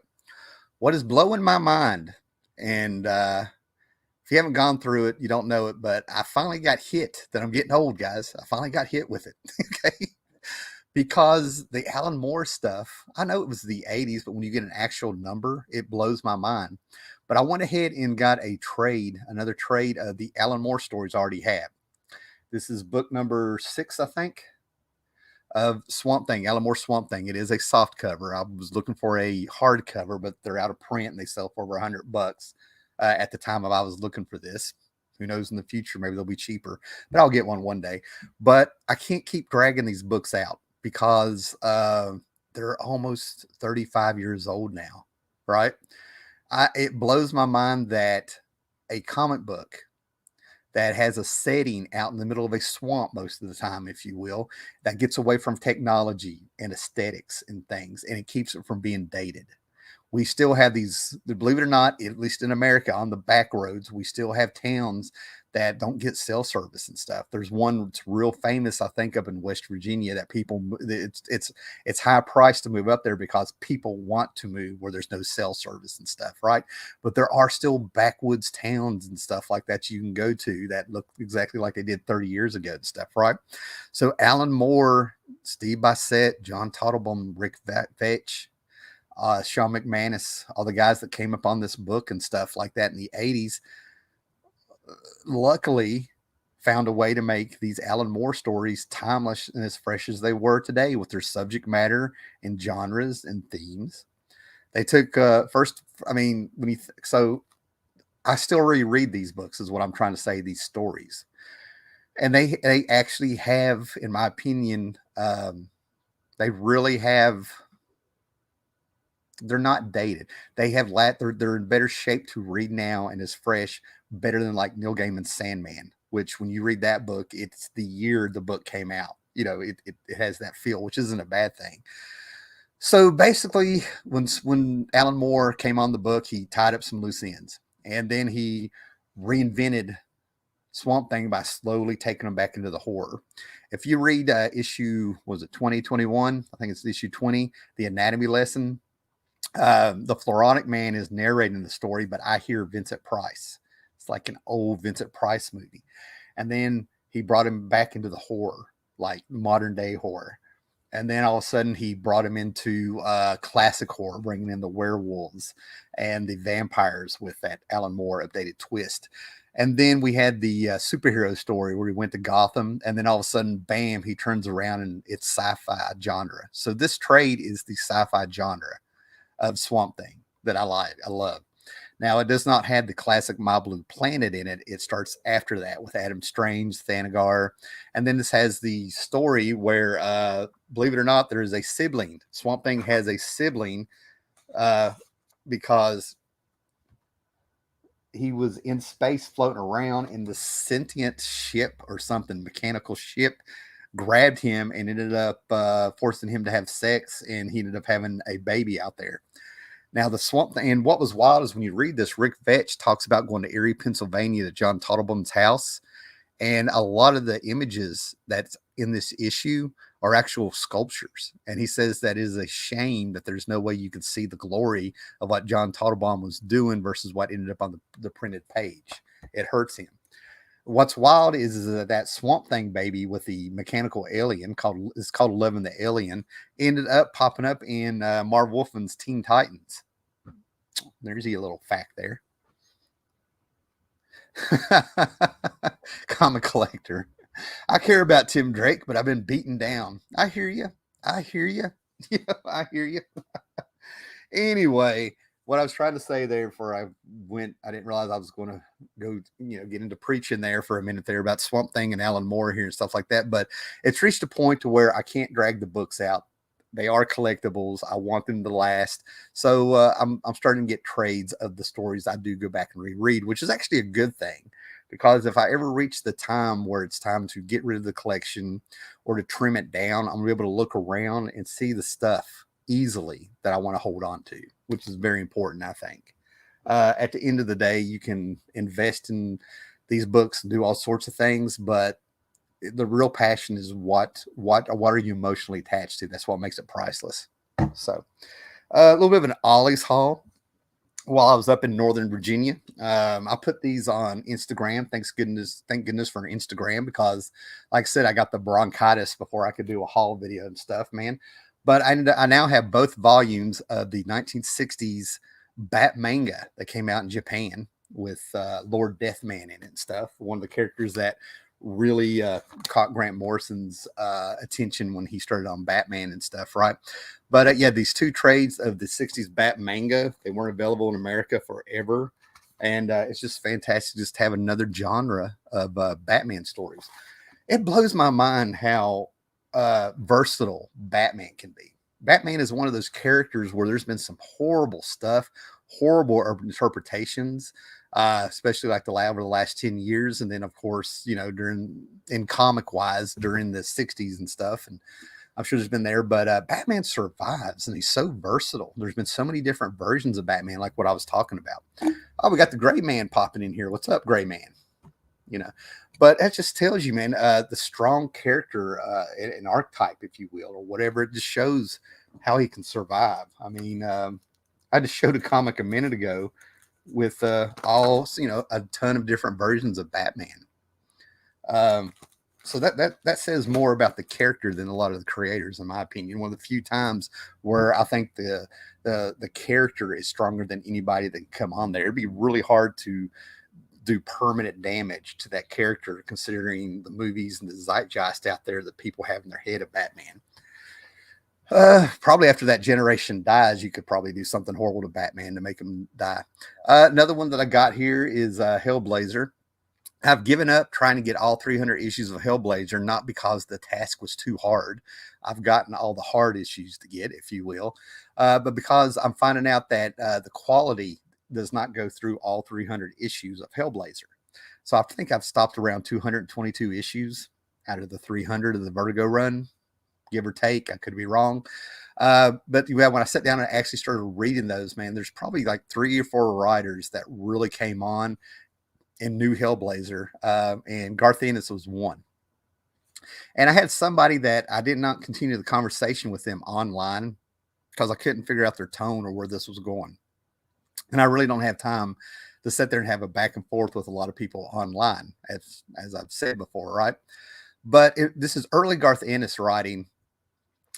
What is blowing my mind, and if you haven't gone through it, you don't know it, but I finally got hit that I'm getting old, guys. I finally got hit with it, okay? Because the Alan Moore stuff, I know it was the 80s, but when you get an actual number, it blows my mind. But I went ahead and got another trade of the Alan Moore stories I already have. This is book number 6, I think, of Swamp Thing, Alan Moore Swamp Thing. It is a soft cover. I was looking for a hard cover, but they're out of print and they sell for over $100 at the time I was looking for this. Who knows in the future? Maybe they'll be cheaper, but I'll get one day. But I can't keep dragging these books out because they're almost 35 years old now, right? It blows my mind that a comic book that has a setting out in the middle of a swamp most of the time, if you will, that gets away from technology and aesthetics and things, and it keeps it from being dated. We still have these, believe it or not, at least in America, on the back roads, we still have towns that don't get cell service and stuff. There's one that's real famous, I think, up in West Virginia that people, it's high price to move up there because people want to move where there's no cell service and stuff, right? But there are still backwoods towns and stuff like that you can go to that look exactly like they did 30 years ago and stuff, right? So Alan Moore, Steve Bissett, John Toddlebum, Rick Vetch, Sean McManus, all the guys that came up on this book and stuff like that in the 80s, luckily found a way to make these Alan Moore stories timeless and as fresh as they were today with their subject matter and genres and themes. They took first, I mean, so I still reread these books is what I'm trying to say, these stories. And they actually have, in my opinion, they really have, they're not dated. They have they're in better shape to read now and is fresh, better than like Neil Gaiman's Sandman, which when you read that book, it's the year the book came out. You know, it has that feel, which isn't a bad thing. So basically, when Alan Moore came on the book, he tied up some loose ends, and then he reinvented Swamp Thing by slowly taking them back into the horror. If you read issue, was it 2021? I think it's issue 20, the anatomy lesson. The Floronic Man is narrating the story, but I hear Vincent Price. It's like an old Vincent Price movie. And then he brought him back into the horror, like modern day horror. And then all of a sudden he brought him into classic horror, bringing in the werewolves and the vampires with that Alan Moore updated twist. And then we had the superhero story where he went to Gotham, and then all of a sudden, bam, he turns around and it's sci-fi genre. So this trade is the sci-fi genre of Swamp Thing that I like. I love. Now, it does not have the classic My Blue Planet in it. It starts after that with Adam Strange, Thanagar. And then this has the story where, believe it or not, there is a sibling. Swamp Thing has a sibling because he was in space floating around, and the sentient ship or something, mechanical ship, grabbed him and ended up forcing him to have sex, and he ended up having a baby out there. Now, the Swamp Thing, and what was wild is when you read this, Rick Vetch talks about going to Erie, Pennsylvania to John Toddlebum's house, and a lot of the images that's in this issue are actual sculptures. And he says that is a shame that there's no way you can see the glory of what John Toddlebum was doing versus what ended up on the printed page. It hurts him. What's wild is that Swamp Thing baby with the mechanical alien called 11 the Alien ended up popping up in Marv Wolfman's Teen Titans. There's a little fact there. Comic collector. I care about Tim Drake, but I've been beaten down. I hear you. I hear you. Yeah, I hear you. Anyway, what I was trying to say there before I didn't realize I was going to go, get into preaching there for a minute there about Swamp Thing and Alan Moore here and stuff like that. But it's reached a point to where I can't drag the books out. They are collectibles. I want them to last. So I'm starting to get trades of the stories I do go back and reread, which is actually a good thing. Because if I ever reach the time where it's time to get rid of the collection or to trim it down, I'm going to be able to look around and see the stuff easily that I want to hold on to, which is very important, I think. At the end of the day, you can invest in these books and do all sorts of things, but the real passion is what are you emotionally attached to? That's what makes it priceless. So, a little bit of an Ollie's haul. While I was up in Northern Virginia, I put these on Instagram. Thank goodness for an Instagram, because, like I said, I got the bronchitis before I could do a haul video and stuff, man. But I now have both volumes of the 1960s Bat manga that came out in Japan with Lord Deathman in it and stuff. One of the characters that really caught Grant Morrison's attention when he started on Batman and stuff, right? But yeah, these two trades of the 60s Bat manga, they weren't available in America forever. And it's just fantastic just to have another genre of Batman stories. It blows my mind how versatile Batman can be. Batman is one of those characters where there's been some horrible stuff, horrible interpretations, especially like over the last 10 years. And then, of course, in comic wise during the 60s and stuff. And I'm sure there's been there, but Batman survives and he's so versatile. There's been so many different versions of Batman, like what I was talking about. Oh, we got the Gray Man popping in here. What's up, Gray Man? But that just tells you, man, the strong character, an archetype, if you will, or whatever. It just shows how he can survive. I mean, I just showed a comic a minute ago with a ton of different versions of Batman. So that says more about the character than a lot of the creators, in my opinion. One of the few times where I think the character is stronger than anybody that can come on there. It'd be really hard to do permanent damage to that character, considering the movies and the zeitgeist out there that people have in their head of Batman. Probably after that generation dies, you could probably do something horrible to Batman to make him die. Another one that I got here is Hellblazer. I've given up trying to get all 300 issues of Hellblazer, not because the task was too hard. I've gotten all the hard issues to get, if you will, but because I'm finding out that the quality does not go through all 300 issues of Hellblazer. So I think I've stopped around 222 issues out of the 300 of the Vertigo run, give or take. I could be wrong. But when I sat down and actually started reading those, man, there's probably like 3 or 4 writers that really came on and knew Hellblazer. And Garth Ennis was one. And I had somebody that I did not continue the conversation with them online because I couldn't figure out their tone or where this was going. And I really don't have time to sit there and have a back and forth with a lot of people online, as I've said before, right? But this is early Garth Ennis writing,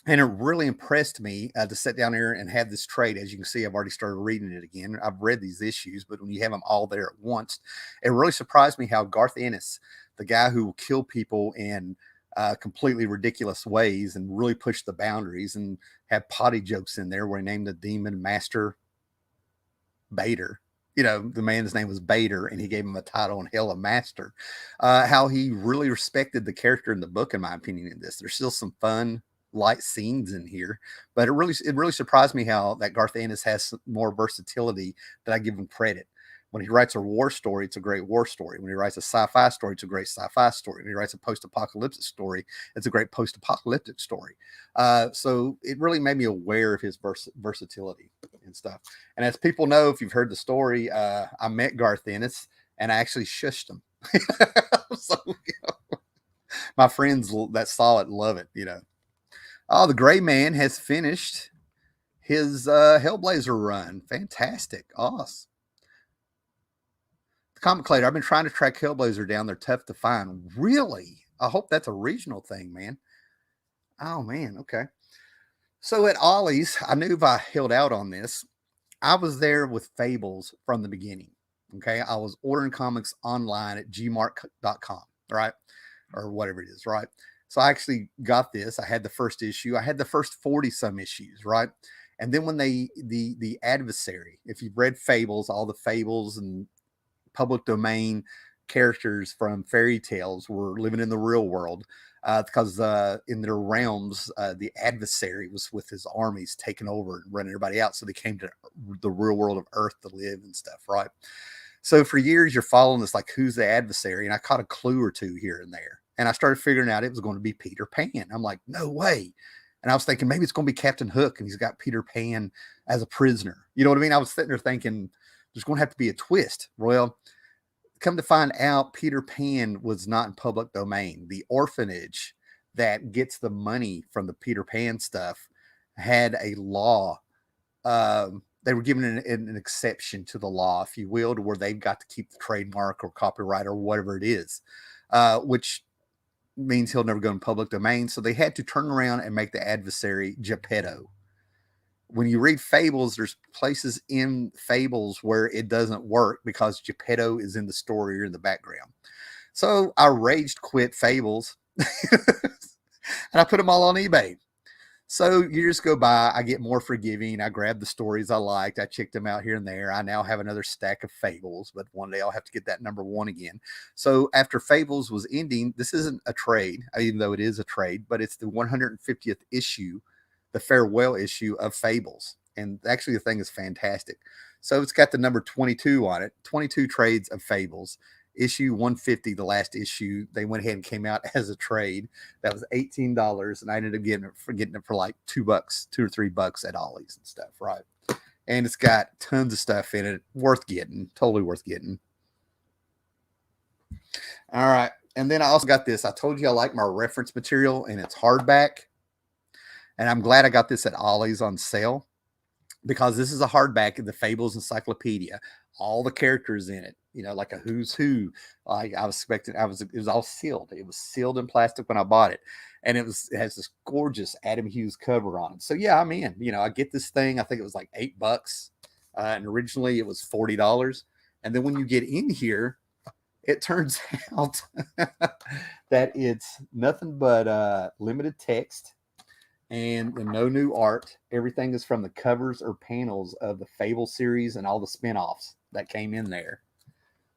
and it really impressed me to sit down here and have this trade. As you can see, I've already started reading it again. I've read these issues, but when you have them all there at once, it really surprised me how Garth Ennis, the guy who will kill people in completely ridiculous ways and really push the boundaries and have potty jokes in there where he named the demon Master Bader. The man's name was Bader, and he gave him a title in Hell, a Master. How he really respected the character in the book, in my opinion, in this. There's still some fun, light scenes in here, but it really surprised me how that Garth Ennis has more versatility than I give him credit. When he writes a war story, it's a great war story. When he writes a sci-fi story, it's a great sci-fi story. When he writes a post-apocalyptic story, it's a great post-apocalyptic story. So it really made me aware of his versatility and stuff. And as people know, if you've heard the story, I met Garth Ennis and I actually shushed him. So, my friends that saw it love it. Oh, the Gray Man has finished his Hellblazer run. Fantastic. Awesome. Comic Clader, I've been trying to track Hellblazer down. They're tough to find. Really? I hope that's a regional thing, man. Oh, man. Okay. So at Ollie's, I knew if I held out on this, I was there with Fables from the beginning. Okay. I was ordering comics online at gmark.com. Right. or whatever it is, right? So I actually got this. I had the first issue. I had the first 40 some issues, right? And then when the adversary, if you've read Fables, all the Fables and public domain characters from fairy tales were living in the real world, because in their realms, the adversary was with his armies taking over and running everybody out. So they came to the real world of Earth to live and stuff, right? So for years, you're following this, like, who's the adversary? And I caught a clue or two here and there. And I started figuring out it was going to be Peter Pan. I'm like, no way. And I was thinking maybe it's going to be Captain Hook and he's got Peter Pan as a prisoner. You know what I mean? I was sitting there thinking there's going to have to be a twist. Well, come to find out, Peter Pan was not in public domain. The orphanage that gets the money from the Peter Pan stuff had a law. They were given an exception to the law, if you will, to where they've got to keep the trademark or copyright or whatever it is, which means he'll never go in public domain. So they had to turn around and make the adversary Geppetto. When you read Fables, there's places in Fables where it doesn't work because Geppetto is in the story or in the background. So I raged quit Fables and I put them all on eBay. So years go by, I get more forgiving. I grab the stories I liked. I checked them out here and there. I now have another stack of Fables, but one day I'll have to get that number one again. So after Fables was ending, this isn't a trade, even though it is a trade, but it's the 150th issue, the farewell issue of Fables. And actually the thing is fantastic. So it's got the number 22 on it, 22 trades of Fables. Issue 150, the last issue, they went ahead and came out as a trade. That was $18, and I ended up getting it for like $2, $2 or $3 at Ollie's and stuff, right? And it's got tons of stuff in it, worth getting, totally worth getting. All right, and then I also got this. I told you I like my reference material, and it's hardback, and I'm glad I got this at Ollie's on sale because this is a hardback of the Fables Encyclopedia. All the characters in it, you know, like a who's who. Like I was expecting, it was all sealed. It was sealed in plastic when I bought it. And it has this gorgeous Adam Hughes cover on it. So yeah, I'm in. You know, I get this thing, I think it was like $8. And originally it was $40. And then when you get in here, it turns out that it's nothing but limited text and no new art. Everything is from the covers or panels of the Fable series and all the spinoffs that came in there.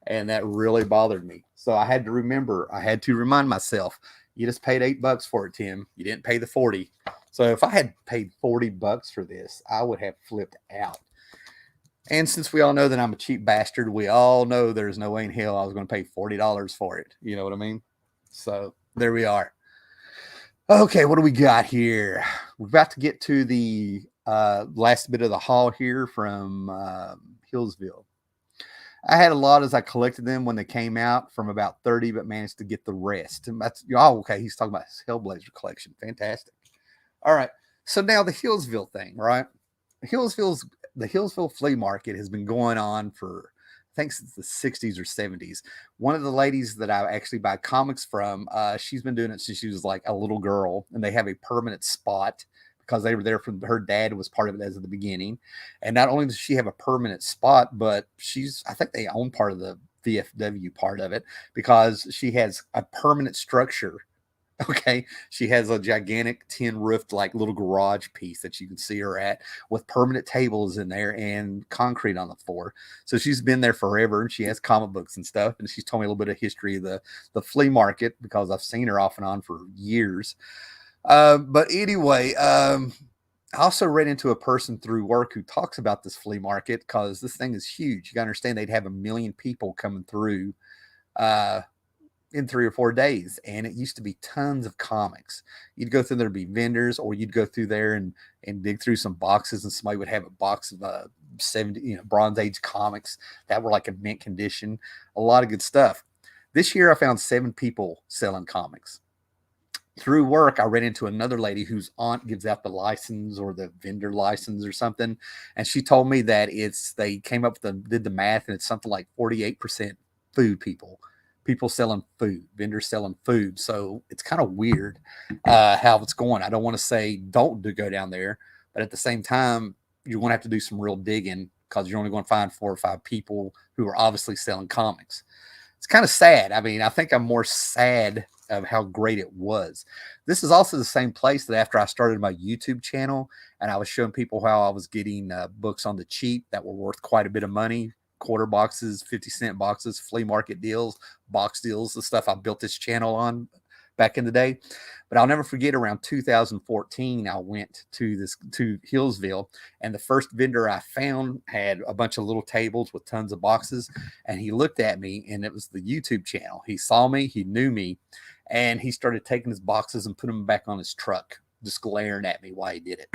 And that really bothered me. So I had to remind myself, you just paid $8 for it, Tim. You didn't pay the 40. So if I had paid $40 for this, I would have flipped out. And since we all know that I'm a cheap bastard, we all know there's no way in hell I was going to pay $40 for it. You know what I mean? So there we are. Okay, what do we got here? We're about to get to the last bit of the haul here from Hillsville. I had a lot as I collected them when they came out, from about 30, but managed to get the rest. And that's, oh, okay, he's talking about his Hellblazer collection. Fantastic. All right, so now the Hillsville thing, right? The Hillsville Flea Market has been going on for, I think, since the 60s or 70s. One of the ladies that I actually buy comics from, she's been doing it since she was like a little girl, and they have a permanent spot because they were there from her dad was part of it as of the beginning. And not only does she have a permanent spot, but I think they own part of the VFW part of it because she has a permanent structure. Okay. She has a gigantic tin roofed, like, little garage piece that you can see her at with permanent tables in there and concrete on the floor. So she's been there forever, and she has comic books and stuff. And she's told me a little bit of history of the flea market because I've seen her off and on for years. But anyway, I also ran into a person through work who talks about this flea market because this thing is huge. You got to understand they'd have 1 million people coming through in 3 or 4 days. And it used to be tons of comics. You'd go through, there'd be vendors, or you'd go through there and dig through some boxes, and somebody would have a box of 70, Bronze Age comics that were like in mint condition. A lot of good stuff. This year I found 7 people selling comics. Through work, I ran into another lady whose aunt gives out the license or the vendor license or something. And she told me that they came up with did the math, and it's something like 48% food people selling food, vendors selling food. So it's kind of weird how it's going. I don't want to say don't go down there, but at the same time, you're going to have to do some real digging because you're only going to find 4 or 5 people who are obviously selling comics. It's kind of sad. I mean, I think I'm more sad of how great it was. This is also the same place that after I started my YouTube channel and I was showing people how I was getting books on the cheap that were worth quite a bit of money, quarter boxes, 50-cent boxes, flea market deals, box deals, the stuff I built this channel on back in the day. But I'll never forget, around 2014, I went to Hillsville, and the first vendor I found had a bunch of little tables with tons of boxes. And he looked at me, and it was the YouTube channel. He saw me, he knew me, and he started taking his boxes and putting them back on his truck, just glaring at me while he did it,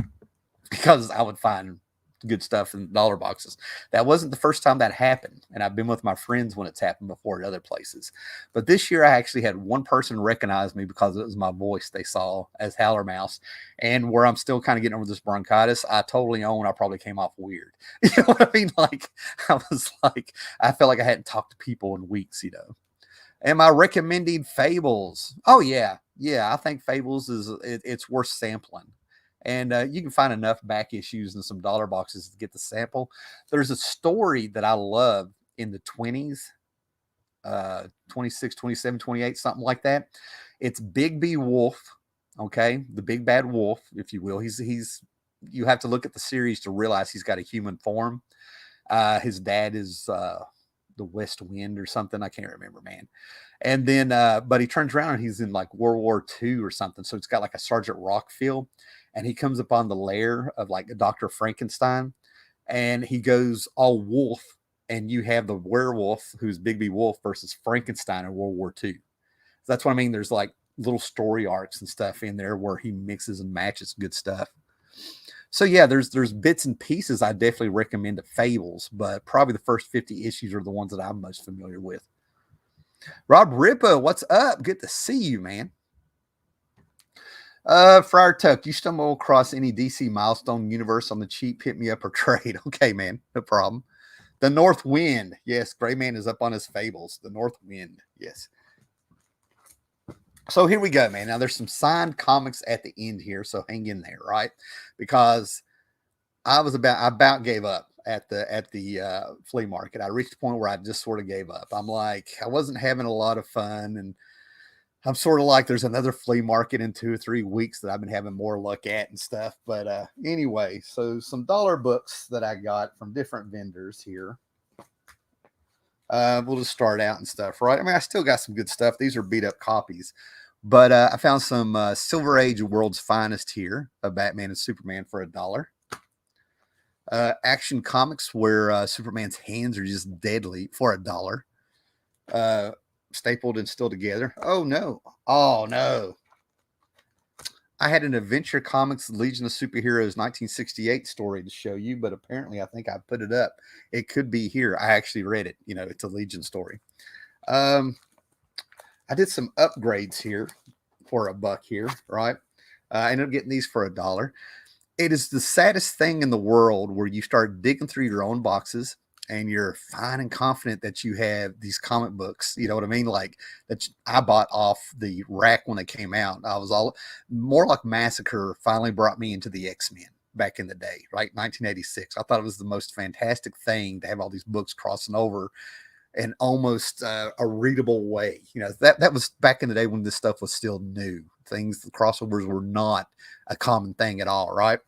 because I would find good stuff in dollar boxes. That wasn't the first time that happened, and I've been with my friends when it's happened before at other places. But this year I actually had one person recognize me because it was my voice they saw as Howler Mouse. And where I'm still kind of getting over this bronchitis, I totally own I probably came off weird. You know what I mean? Like, I was like, I felt like I hadn't talked to people in weeks, you know. Am I recommending Fables? Oh yeah. I think Fables it's worth sampling. And you can find enough back issues and some dollar boxes to get the sample. There's a story that I love in the 20s, 26, 27, 28, something like that. It's Big B Wolf, okay? The big bad wolf, if you will. He's you have to look at the series to realize he's got a human form. His dad is the West Wind or something. I can't remember, man. And then, but he turns around and he's in like World War II or something. So it's got like a Sergeant Rock feel. And he comes upon the lair of like a Dr. Frankenstein, and he goes all wolf. And you have the werewolf who's Big B Wolf versus Frankenstein in World War II. So that's what I mean. There's like little story arcs and stuff in there where he mixes and matches good stuff. So yeah, there's bits and pieces I definitely recommend to Fables, but probably the first 50 issues are the ones that I'm most familiar with. Rob Ripa, what's up? Good to see you, man. Friar Tuck, you stumble across any DC Milestone universe on the cheap, hit me up or trade. Okay, man, no problem. The North Wind. Yes, Gray Man is up on his Fables. The North Wind. Yes. So here we go, man. Now there's some signed comics at the end here, so hang in there, right? Because I about gave up at the flea market. I reached a point where I just sort of gave up. I'm like, I wasn't having a lot of fun, and I'm sort of like, there's another flea market in 2 or 3 weeks that I've been having more luck at and stuff. But anyway, so some dollar books that I got from different vendors here. We'll just start out and stuff, right? I mean, I still got some good stuff. These are beat up copies. But I found some Silver Age World's Finest here of Batman and Superman for $1. Action Comics, where Superman's hands are just deadly, for $1. Stapled and still together. Oh no. I had an Adventure Comics Legion of Superheroes 1968 story to show you, but apparently I think I put it up. It could be here. I actually read it. You know, it's a Legion story. I did some upgrades here for $1 here, right? I ended up getting these for $1. It is the saddest thing in the world where you start digging through your own boxes and you're fine and confident that you have these comic books, you know what I mean? Like that I bought off the rack when they came out. I was all more like Massacre finally brought me into the X-Men back in the day, right? 1986. I thought it was the most fantastic thing to have all these books crossing over in almost a readable way. You know, that was back in the day when this stuff was still new. The crossovers were not a common thing at all, right?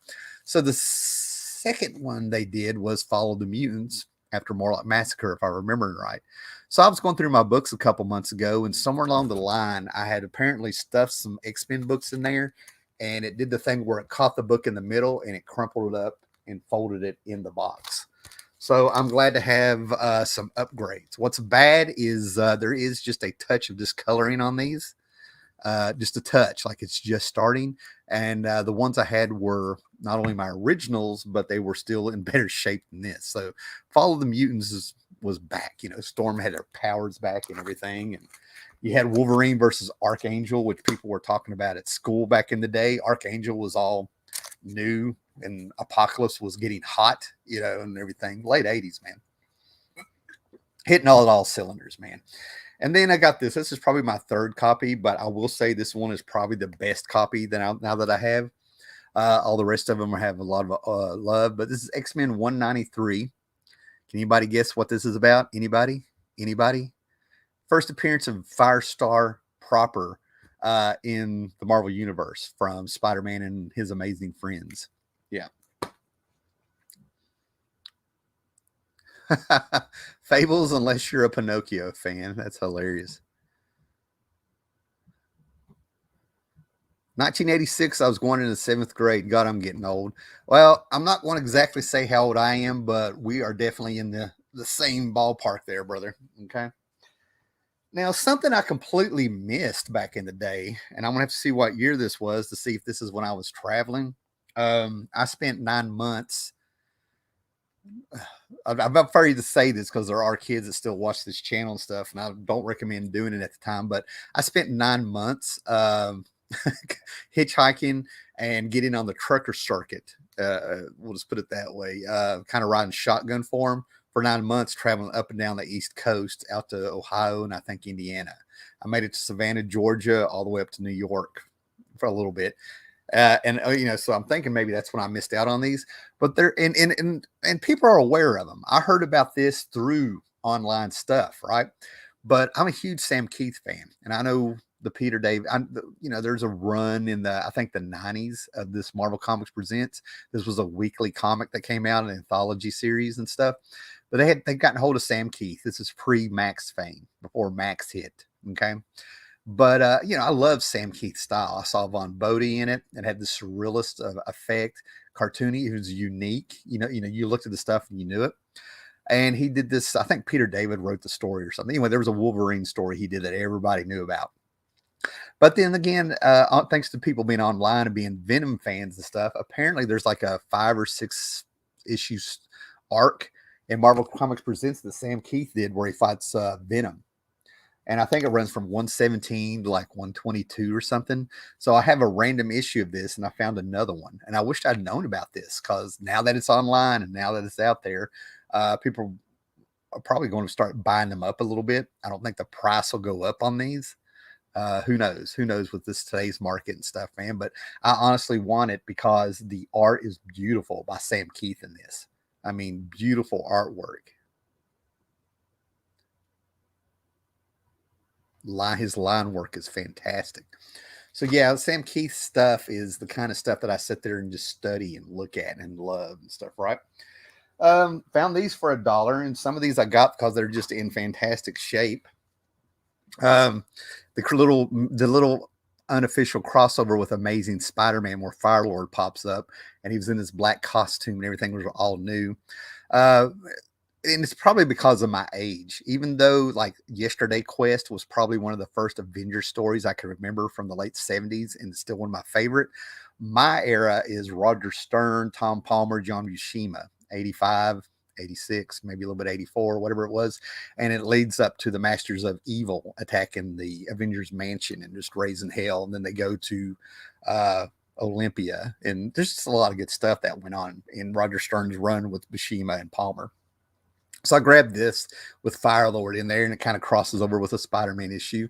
So the second one they did was Follow the Mutants after More Like Massacre, if I remember right. So I was going through my books a couple months ago, and somewhere along the line, I had apparently stuffed some X-Men books in there, and it did the thing where it caught the book in the middle, and it crumpled it up and folded it in the box. So I'm glad to have some upgrades. What's bad is there is just a touch of discoloring on these. Just a touch, like it's just starting. And the ones I had were not only my originals, but they were still in better shape than this. So Follow the Mutants was back. You know, Storm had her powers back and everything. And you had Wolverine versus Archangel, which people were talking about at school back in the day. Archangel was all new and Apocalypse was getting hot, you know, and everything. Late 80s, man. Hitting all cylinders, man. And then I got this. This is probably my third copy, but I will say this one is probably the best copy now that I have. All the rest of them have a lot of love, but this is X-Men 193. Can anybody guess what this is about? Anybody? First appearance of Firestar proper in the Marvel Universe from Spider-Man and His Amazing Friends. Yeah. Fables, unless you're a Pinocchio fan. That's hilarious. 1986, I was going into seventh grade. God, I'm getting old. Well, I'm not going to exactly say how old I am, but we are definitely in the same ballpark there, brother. Okay. Now, something I completely missed back in the day, and I'm going to have to see what year this was to see if this is when I was traveling. I spent 9 months. I'm afraid to say this because there are kids that still watch this channel and stuff, and I don't recommend doing it at the time. But I spent 9 months hitchhiking and getting on the trucker circuit. We'll just put it that way. Kind of riding shotgun for them for 9 months, traveling up and down the East Coast out to Ohio and I think Indiana. I made it to Savannah, Georgia, all the way up to New York for a little bit. So I'm thinking maybe that's when I missed out on these, but they're and people are aware of them. I heard about this through online stuff, right? But I'm a huge Sam Keith fan, and I know the Peter David. There's a run in I think the '90s of this Marvel Comics Presents. This was a weekly comic that came out, an anthology series and stuff. But they've gotten hold of Sam Keith. This is pre Max fame, before Max hit. Okay. But I love Sam Keith's style. I saw Von Bodie in it and had this surrealist effect, cartoony, who's unique. You looked at the stuff and you knew it. And he did this. I think Peter David wrote the story or something. Anyway, there was a Wolverine story he did that everybody knew about. But then again, thanks to people being online and being Venom fans and stuff, apparently there's like a 5 or 6 issues arc in Marvel Comics Presents that Sam Keith did where he fights Venom. And I think it runs from 117 to like 122 or something. So I have a random issue of this and I found another one. And I wished I'd known about this because now that it's online and now that it's out there, people are probably going to start buying them up a little bit. I don't think the price will go up on these. Who knows? Who knows with this today's market and stuff, man. But I honestly want it because the art is beautiful by Sam Keith in this. I mean, beautiful artwork. His line work is fantastic. So yeah, Sam Keith's stuff is the kind of stuff that I sit there and just study and look at and love and stuff, right? Found these for $1, and some of these I got because they're just in fantastic shape. The little unofficial crossover with Amazing Spider-Man where Firelord pops up and he was in his black costume and everything was all new. And it's probably because of my age, even though like Yesterday Quest was probably one of the first Avengers stories I can remember from the late 70s and it's still one of my favorite. My era is Roger Stern, Tom Palmer, John Buscema, 85, 86, maybe a little bit 84, whatever it was. And it leads up to the Masters of Evil attacking the Avengers mansion and just raising hell. And then they go to Olympia. And there's just a lot of good stuff that went on in Roger Stern's run with Buscema and Palmer. So I grabbed this with Firelord in there, and it kind of crosses over with a Spider-Man issue.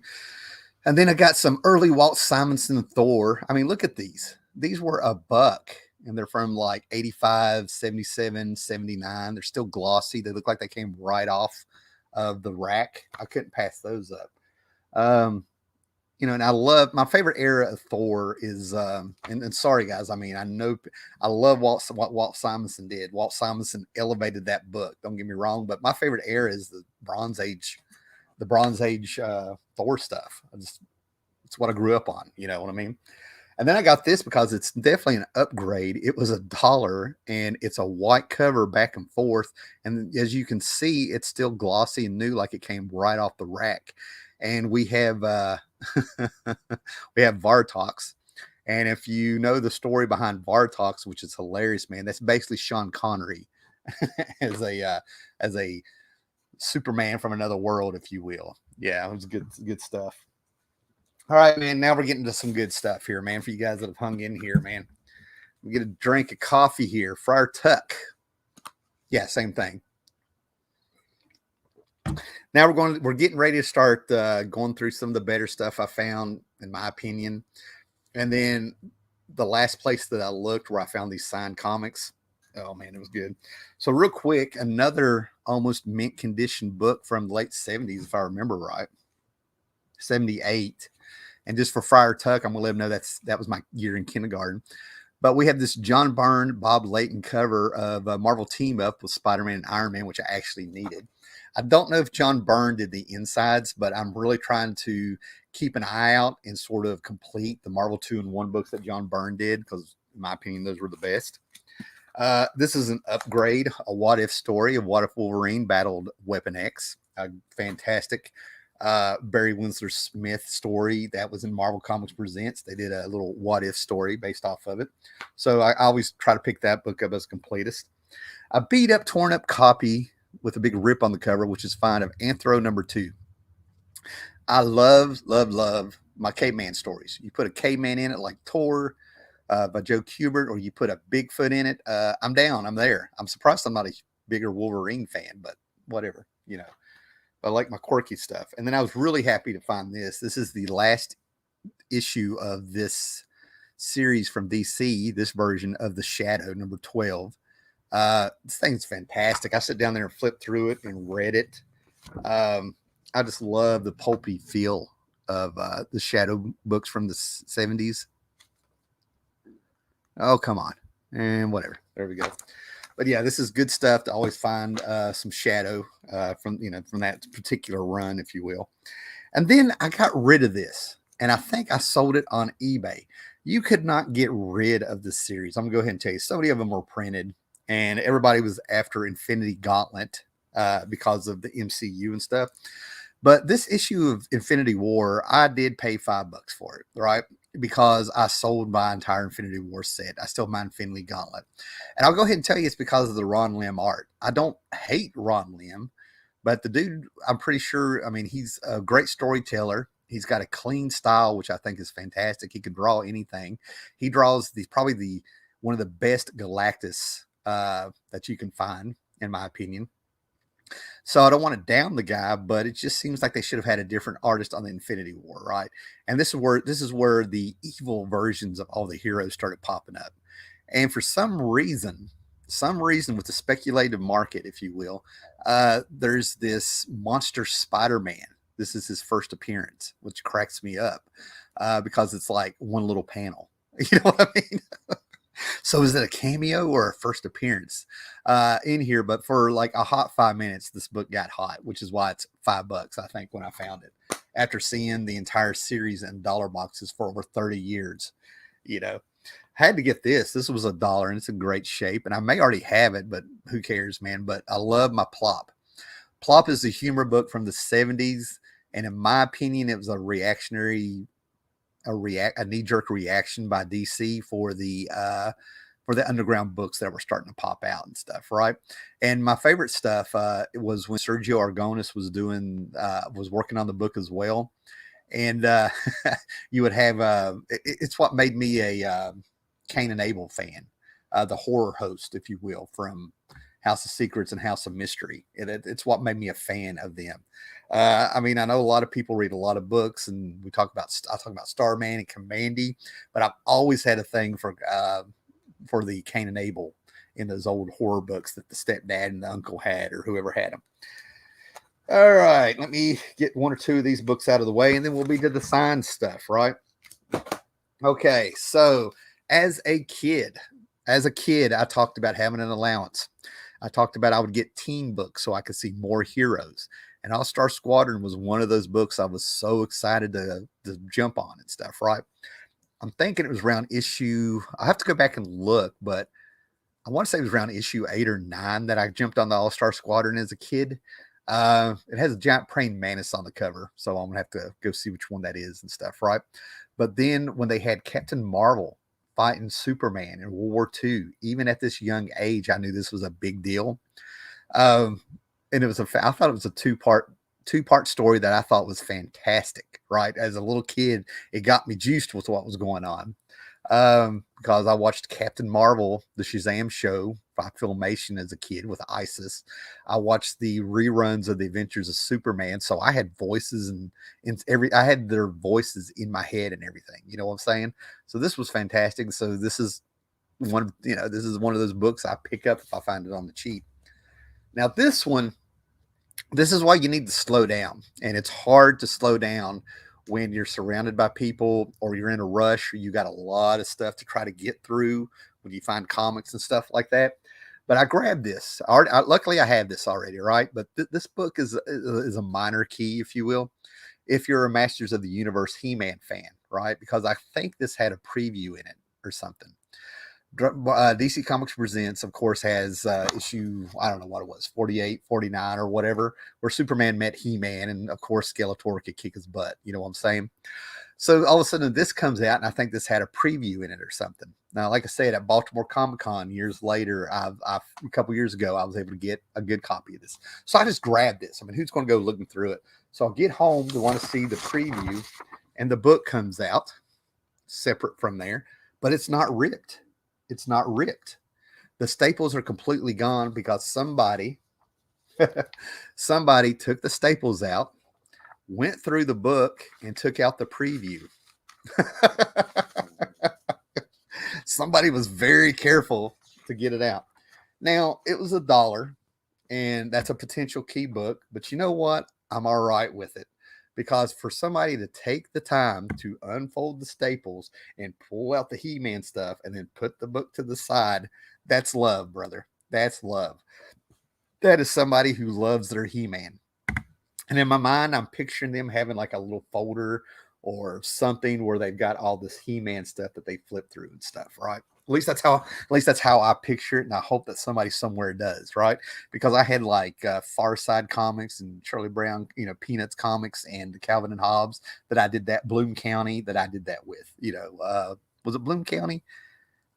And then I got some early Walt Simonson Thor. I mean, look at these. These were $1, and they're from like 85, 77, 79. They're still glossy. They look like they came right off of the rack. I couldn't pass those up. And I love my favorite era of Thor is, and sorry guys, I mean, I know I love what Walt Simonson did. Walt Simonson elevated that book. Don't get me wrong, but my favorite era is the Bronze Age Thor stuff. It's what I grew up on. You know what I mean? And then I got this because it's definitely an upgrade. It was $1 and it's a white cover back and forth. And as you can see, it's still glossy and new, like it came right off the rack. And we have we have Vartox. And if you know the story behind Vartox, which is hilarious, man, that's basically Sean Connery as a Superman from another world, if you will. Yeah, it was good stuff. All right, man. Now we're getting to some good stuff here, man. For you guys that have hung in here, man. We get a drink of coffee here. Friar Tuck. Yeah, same thing. Now we're getting ready to start going through some of the better stuff I found, in my opinion. And then the last place that I looked where I found these signed comics. Oh man, it was good. So real quick, another almost mint condition book from the late 70s, if I remember right. 78. And just for Friar Tuck, I'm gonna let him know that was my year in kindergarten. But we have this John Byrne, Bob Layton cover of Marvel Team Up with Spider-Man and Iron Man, which I actually needed. I don't know if John Byrne did the insides, but I'm really trying to keep an eye out and sort of complete the Marvel 2-in-1 books that John Byrne did, because in my opinion, those were the best. This is an upgrade, a what if story of what if Wolverine battled Weapon X. A fantastic Barry Winslow Smith story that was in Marvel Comics Presents. They did a little what if story based off of it. So I always try to pick that book up as completest. A beat up, torn up copy with a big rip on the cover, which is fine, of Anthro #2. I love my caveman stories. You put a caveman in it like Thor by Joe Kubert, or you put a Bigfoot in it. I'm down. I'm there. I'm surprised I'm not a bigger Wolverine fan, but whatever, you know. I like my quirky stuff. And then I was really happy to find this. This is the last issue of this series from DC, this version of The Shadow, #12. This thing's fantastic. I sit down there and flipped through it and read it. I just love the pulpy feel of the Shadow books from the 70s. Oh, come on. And whatever. There we go. But yeah, this is good stuff to always find some Shadow from that particular run, if you will. And then I got rid of this, and I think I sold it on eBay. You could not get rid of this series. I'm gonna go ahead and tell you, so many of them were printed, and everybody was after Infinity Gauntlet because of the MCU and stuff. But this issue of Infinity War, I did pay $5 for it, right? Because I sold my entire Infinity War set. I still have my Infinity Gauntlet. And I'll go ahead and tell you it's because of the Ron Lim art. I don't hate Ron Lim, but the dude, I'm pretty sure, I mean, he's a great storyteller. He's got a clean style, which I think is fantastic. He could draw anything. He draws probably one of the best Galactus that you can find, in my opinion. So I don't want to down the guy, but it just seems like they should have had a different artist on the Infinity War, right? And this is where the evil versions of all the heroes started popping up. And for some reason with the speculative market, if you will, there's this monster Spider-Man. This is his first appearance, which cracks me up because it's like one little panel. You know what I mean? So is it a cameo or a first appearance in here? But for like a hot 5 minutes, this book got hot, which is why it's $5, I think, when I found it. After seeing the entire series in dollar boxes for over 30 years, you know, had to get this. This was $1 and it's in great shape. And I may already have it, but who cares, man? But I love my Plop. Plop is a humor book from the 70s. And in my opinion, it was a knee-jerk reaction by DC for the underground books that were starting to pop out and stuff, right? And my favorite stuff it was when Sergio Aragonis was working on the book as well. And you would have it's what made me a Cain and Abel fan, the horror host, if you will, from House of Secrets and House of Mystery. It's what made me a fan of them. I mean, I know a lot of people read a lot of books, and I talk about Starman and Commandy, but I've always had a thing for the Cain and Abel in those old horror books that the stepdad and the uncle had, or whoever had them. All right, let me get one or two of these books out of the way, and then we'll be to the signed stuff, right? Okay, so as a kid, I talked about having an allowance. I talked about I would get team books so I could see more heroes. And All-Star Squadron was one of those books I was so excited to jump on and stuff, right? I'm thinking it was around issue, I have to go back and look, but I want to say it was around issue 8 or 9 that I jumped on the All-Star Squadron as a kid. It has a giant praying mantis on the cover, so I'm going to have to go see which one that is and stuff, right? But then when they had Captain Marvel fighting Superman in World War II, even at this young age, I knew this was a big deal. And I thought it was a two-part story that I thought was fantastic, right? As a little kid, it got me juiced with what was going on. Because I watched Captain Marvel, the Shazam show by Filmation as a kid with Isis. I watched the reruns of the Adventures of Superman, so I had voices I had their voices in my head and everything. You know what I'm saying? So this was fantastic. So this is one of those books I pick up if I find it on the cheap. Now this is why you need to slow down, and it's hard to slow down when you're surrounded by people or you're in a rush or you got a lot of stuff to try to get through when you find comics and stuff like that. But I grabbed this. Luckily, I had this already, right? But this book is a minor key, if you will, if you're a Masters of the Universe He-Man fan, right? Because I think this had a preview in it or something. DC Comics Presents, of course, has issue, I don't know what it was, 48, 49 or whatever, where Superman met He-Man, and of course Skeletor could kick his butt. You know what I'm saying? So all of a sudden this comes out, and I think this had a preview in it or something. Now, like I said, at Baltimore Comic Con years later, a couple years ago, I was able to get a good copy of this. So I just grabbed this. I mean, who's going to go looking through it? So I'll get home to want to see the preview, and the book comes out separate from there, but it's not ripped. It's not ripped. The staples are completely gone because somebody took the staples out, went through the book, and took out the preview. Somebody was very careful to get it out. Now, it was $1, and that's a potential key book, but you know what? I'm all right with it. Because for somebody to take the time to unfold the staples and pull out the He-Man stuff and then put the book to the side, that's love, brother. That's love. That is somebody who loves their He-Man. And in my mind, I'm picturing them having like a little folder or something where they've got all this He-Man stuff that they flip through and stuff, right? At least that's how I picture it, and I hope that somebody somewhere does, right? Because I had like Far Side Comics and Charlie Brown, Peanuts comics and Calvin and Hobbes that I did that, Bloom County that I did that with. Was it Bloom County?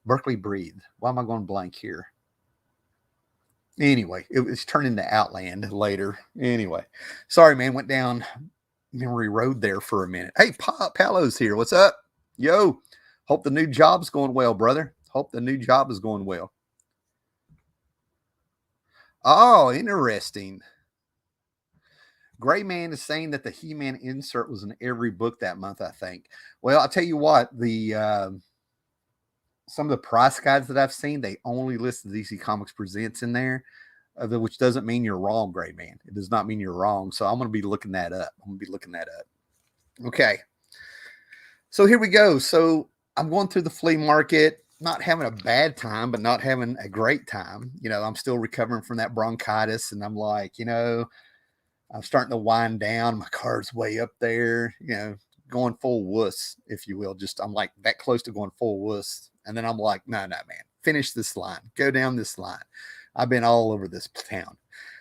Berkeley Breathe. Why am I going blank here? Anyway, it was turned into Outland later. Anyway, sorry, man, went down memory road there for a minute. Hey, Paolo's here. What's up? Yo, hope the new job's going well, brother. Hope the new job is going well. Oh, interesting. Gray Man is saying that the He-Man insert was in every book that month, I think. Well, I'll tell you what, some of the price guides that I've seen, they only list the DC Comics Presents in there, which doesn't mean you're wrong, Gray Man. It does not mean you're wrong. So I'm going to be looking that up. Okay. So here we go. So I'm going through the flea market, not having a bad time, but not having a great time. I'm still recovering from that bronchitis, and I'm like, I'm starting to wind down. My car's way up there, going full wuss, if you will. I'm like that close to going full wuss. And then I'm like, no, man, finish this line. Go down this line. I've been all over this town.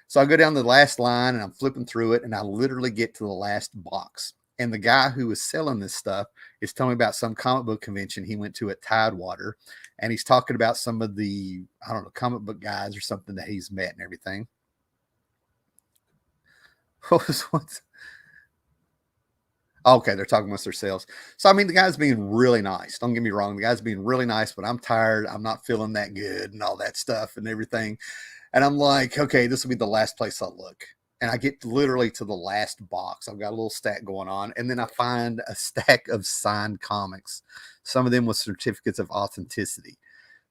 So I go down the last line, and I'm flipping through it, and I literally get to the last box. And the guy who was selling this stuff is telling me about some comic book convention he went to at Tidewater. And he's talking about some of the, I don't know, comic book guys or something that he's met and everything. Okay, they're talking amongst themselves. So, I mean, the guy's being really nice. Don't get me wrong. The guy's being really nice, but I'm tired. I'm not feeling that good and all that stuff and everything. And I'm like, okay, this will be the last place I'll look. And I get literally to the last box. I've got a little stack going on. And then I find a stack of signed comics, some of them with certificates of authenticity.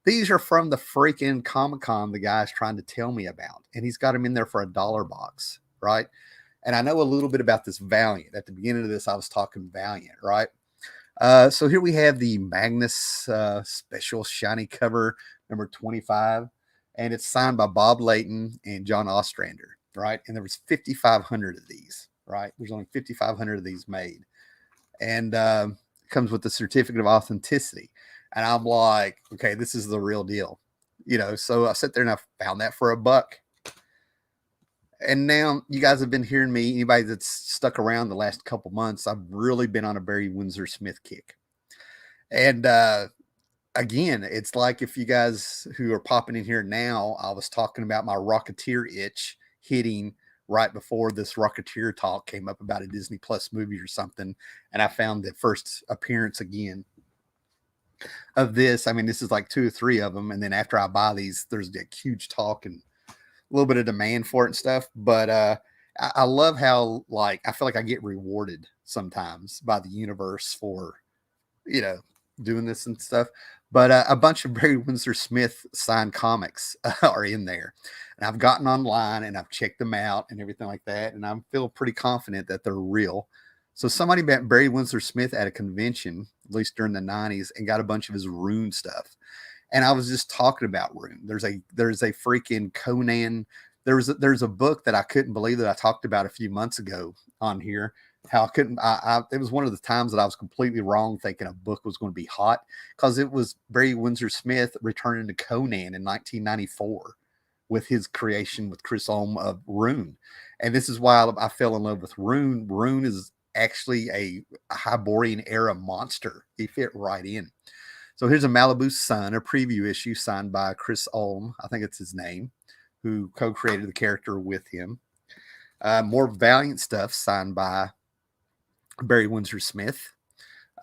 These are from the freaking Comic-Con the guy's trying to tell me about. And he's got them in there for $1 box, right? And I know a little bit about this Valiant. At the beginning of this, I was talking Valiant, right? So here we have the Magnus special shiny cover, number 25. And it's signed by Bob Layton and John Ostrander, right? And there was 5,500 of these, right? There's only 5,500 of these made. And it comes with the certificate of authenticity. And I'm like, okay, this is the real deal. So I sit there and I found that for $1. And now you guys have been hearing me, anybody that's stuck around the last couple months, I've really been on a Barry Windsor Smith kick. And again, it's like if you guys who are popping in here now, I was talking about my Rocketeer itch hitting right before this Rocketeer talk came up about a Disney Plus movie or something. And I found the first appearance again of this. I mean, this is like 2 or 3 of them. And then after I buy these, there's a huge talk and a little bit of demand for it and stuff. But I love how, like, I feel like I get rewarded sometimes by the universe for, doing this and stuff. But a bunch of Barry Windsor Smith signed comics are in there. And I've gotten online and I've checked them out and everything like that. And I feel pretty confident that they're real. So somebody met Barry Windsor Smith at a convention, at least during the 90s, and got a bunch of his Rune stuff. And I was just talking about Rune. There's a freaking Conan. There's a book that I couldn't believe that I talked about a few months ago on here. How I couldn't I it was one of the times that I was completely wrong thinking a book was going to be hot, because it was Barry Windsor Smith returning to Conan in 1994 with his creation with Chris Olm of Rune. And this is why I fell in love with Rune. Rune is actually a Hyborian era monster. He fit right in. So here's a Malibu Sun, a preview issue signed by Chris Olm, I think it's his name, who co-created the character with him. More Valiant stuff signed by Barry Windsor Smith.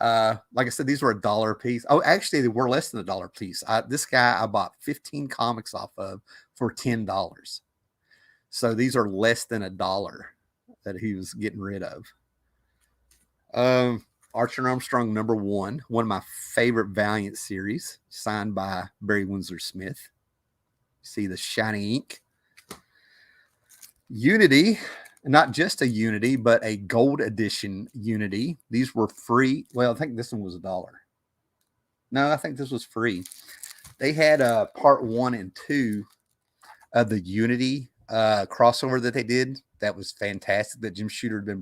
Like I said, these were $1 a piece. Oh, actually, they were less than $1 a piece. This guy I bought 15 comics off of for $10. So these are less than $1 that he was getting rid of. Archer and Armstrong #1, one of my favorite Valiant series, signed by Barry Windsor Smith. See the shiny ink. Unity, not just a Unity, but a gold edition Unity. These were free. Well, I think this one was $1. No, I think this was free. They had part 1 and 2 of the Unity crossover that they did. That was fantastic, that Jim Shooter had been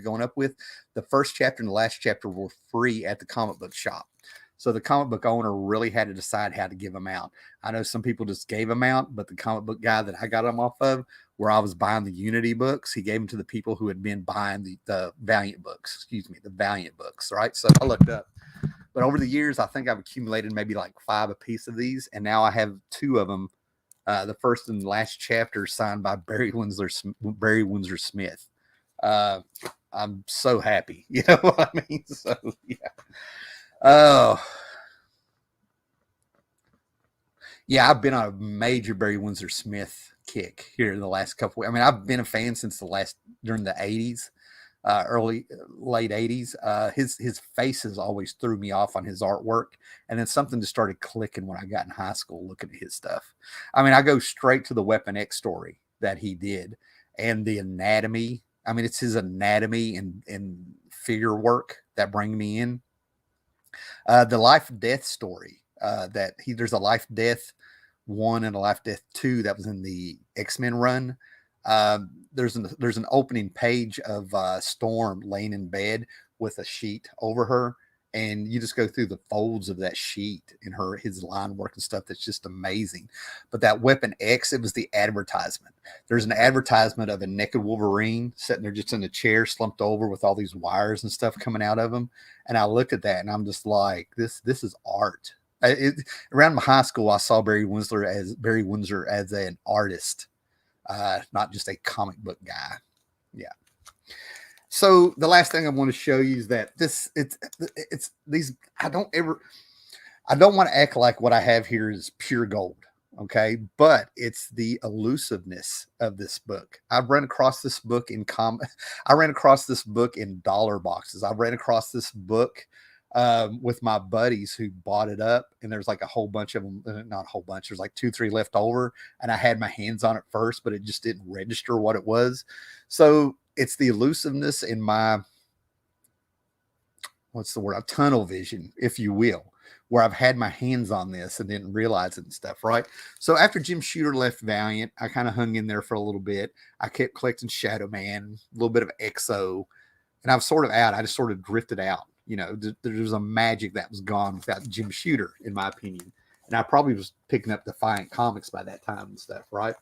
going up with. The first chapter and the last chapter were free at the comic book shop. So the comic book owner really had to decide how to give them out. I know some people just gave them out, but the comic book guy that I got them off of, where I was buying the Unity books, he gave them to the people who had been buying the Valiant books. The Valiant books, right? So I looked up. But over the years, I think I've accumulated maybe like 5 a piece of these, and now I have 2 of them. The first and last chapter signed by Barry Windsor Smith. I'm so happy. You know what I mean? So, yeah. Oh. Yeah, I've been on a major Barry Windsor Smith kick here in the last couple. I mean, I've been a fan since during the 80s. Late 80s. His faces always threw me off on his artwork, and then something just started clicking when I got in high school looking at his stuff. I mean, I go straight to the Weapon X story that he did, and the anatomy. I mean, it's his anatomy and figure work that bring me in. The Life Death story, there's a Life Death 1 and a Life Death 2 that was in the X-Men run. There's an opening page of Storm laying in bed with a sheet over her, and you just go through the folds of that sheet and his line work and stuff. That's just amazing. But that Weapon X, it was the advertisement. There's an advertisement of a naked Wolverine sitting there just in a chair, slumped over with all these wires and stuff coming out of him. And I looked at that and I'm just like, this is art. Around my high school, I saw Barry Windsor as an artist. Not just a comic book guy. Yeah. So the last thing I want to show you is that it's these. I don't want to act like what I have here is pure gold. Okay. But it's the elusiveness of this book. I've run across this book I ran across this book in dollar boxes. I ran across this book with my buddies who bought it up, and there's like a whole bunch of them, not a whole bunch, there's like 2-3 left over, and I had my hands on it first, but it just didn't register what it was. So it's the elusiveness in my, what's the word, a tunnel vision, if you will, where I've had my hands on this and didn't realize it and stuff, right? So after Jim Shooter left Valiant, I kind of hung in there for a little bit. I kept collecting Shadow Man, a little bit of XO, and I was sort of out. I just sort of drifted out. You know, there was a magic that was gone without Jim Shooter, in my opinion. And I probably was picking up Defiant Comics by that time and stuff, right?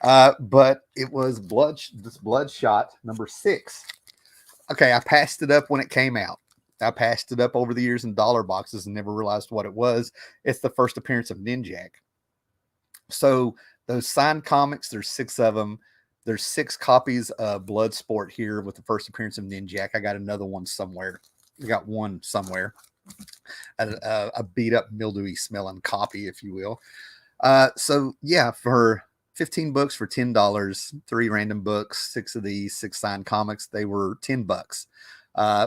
But it was Bloodshot #6. Okay, I passed it up when it came out. I passed it up over the years in dollar boxes and never realized what it was. It's the first appearance of Ninjak. So those signed comics, there's 6 of them. There's 6 copies of Bloodsport here with the first appearance of Ninjak. I got another one somewhere. I got one somewhere. A beat up, mildewy smelling copy, if you will. So yeah, for 15 books for $10, 3 random books, 6 of these, 6 signed comics, they were $10,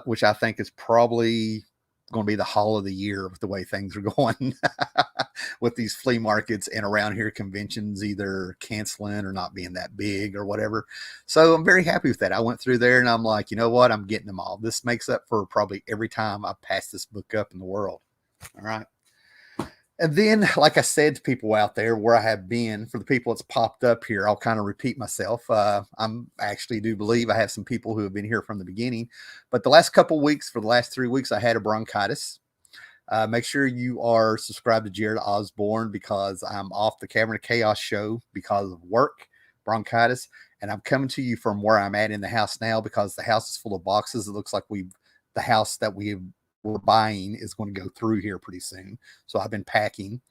which I think is probably going to be the haul of the year with the way things are going with these flea markets and around here conventions either canceling or not being that big or whatever. So I'm very happy with that. I went through there and I'm like, you know what? I'm getting them all. This makes up for probably every time I pass this book up in the world. All right. And then, like I said to people out there where I have been, for the people that's popped up here, I'll kind of repeat myself. I'm actually do believe I have some people who have been here from the beginning, but the last couple of weeks, for the last 3 weeks, I had a bronchitis. Make sure you are subscribed to Jared Osborne because I'm off the Cavern of Chaos show because of work, bronchitis, and I'm coming to you from where I'm at in the house now because the house is full of boxes. It looks like the house that we're buying is going to go through here pretty soon. So I've been packing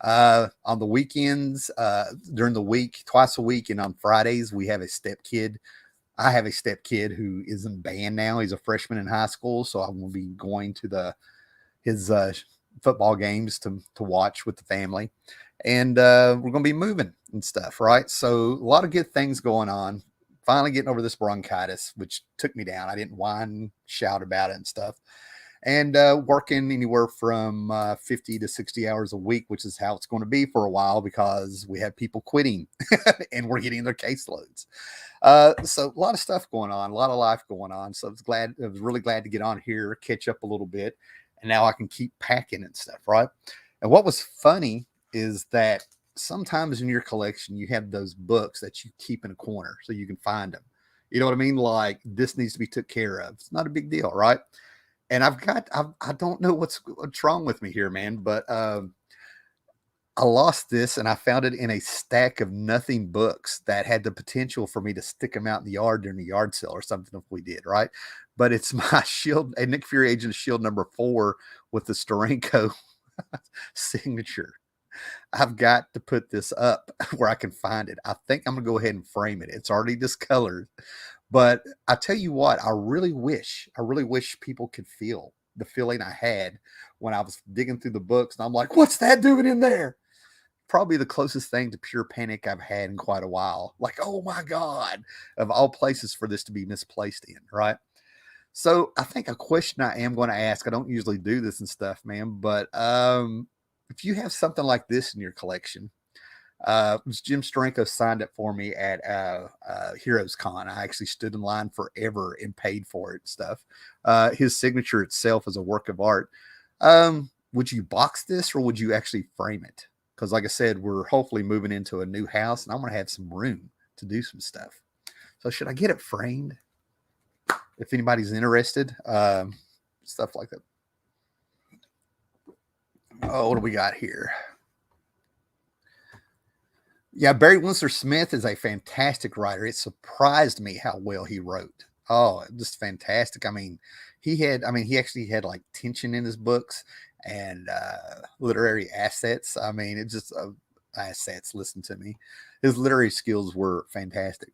on the weekends, during the week, twice a week. And on Fridays, we have a step kid. I have a step kid who is in band now. He's a freshman in high school. So I'm going to be going to his football games to watch with the family. And we're going to be moving and stuff, right? So a lot of good things going on. Finally getting over this bronchitis, which took me down. I didn't whine and shout about it and stuff. And working anywhere from 50 to 60 hours a week, which is how it's going to be for a while because we have people quitting and we're getting their caseloads. So a lot of stuff going on, a lot of life going on. So I was really glad to get on here, catch up a little bit. And now I can keep packing and stuff, right? And what was funny is that sometimes in your collection, you have those books that you keep in a corner so you can find them. You know what I mean? Like this needs to be took care of. It's not a big deal, right? And I don't know what's wrong with me here, man, but I lost this and I found it in a stack of nothing books that had the potential for me to stick them out in the yard during the yard sale or something if we did, right? But it's my Shield, a Nick Fury Agent of Shield #4 with the Steranko signature. I've got to put this up where I can find it. I think I'm going to go ahead and frame it. It's already discolored. But I tell you what, I really wish people could feel the feeling I had when I was digging through the books. And I'm like, what's that doing in there? Probably the closest thing to pure panic I've had in quite a while. Like, oh my God, of all places for this to be misplaced in, right? So I think a question I am going to ask, I don't usually do this and stuff, man, but if you have something like this in your collection, Jim Steranko signed it for me at Heroes Con. I actually stood in line forever and paid for it and stuff. His signature itself is a work of art. Would you box this or would you actually frame it? Because like I said, we're hopefully moving into a new house and I'm going to have some room to do some stuff. So should I get it framed? If anybody's interested, stuff like that. Oh, what do we got here? Yeah, Barry Windsor Smith is a fantastic writer. It surprised me how well he wrote. Oh, just fantastic. I mean, he actually had like tension in his books and literary assets. I mean, it's just assets. Listen to me. His literary skills were fantastic.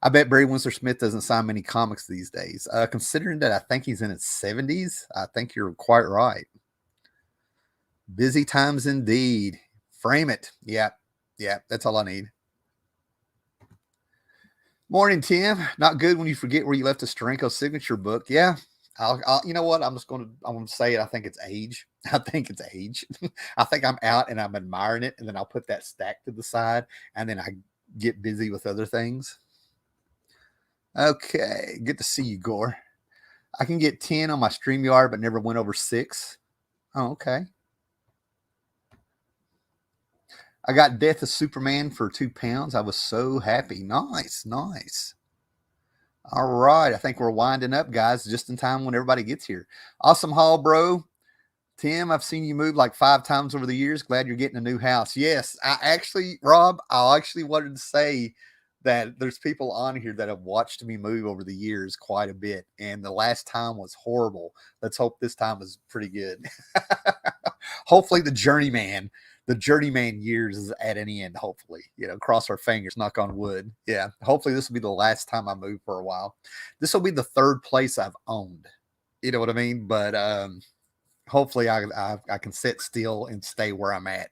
I bet Barry Windsor Smith doesn't sign many comics these days. Considering that I think he's in his 70s, I think you're quite right. Busy times indeed. Frame it. Yeah. That's all I need. Morning, Tim. Not good when you forget where you left a Steranko signature book. Yeah. I'll you know what? I'm going to say it. I think it's age. I think it's age. I think I'm out and I'm admiring it. And then I'll put that stack to the side and then I get busy with other things. Okay. Good to see you, Gore. I can get 10 on my StreamYard, but never went over 6. Oh, okay. I got Death of Superman for £2. I was so happy. Nice. All right. I think we're winding up, guys, just in time when everybody gets here. Awesome haul, bro. Tim, I've seen you move like 5 times over the years. Glad you're getting a new house. Yes, Rob, I actually wanted to say that there's people on here that have watched me move over the years quite a bit. And the last time was horrible. Let's hope this time is pretty good. Hopefully the journeyman years is at any end. Hopefully, cross our fingers, knock on wood. Yeah. Hopefully this will be the last time I move for a while. This will be the 3rd place I've owned. You know what I mean? But, hopefully I can sit still and stay where I'm at.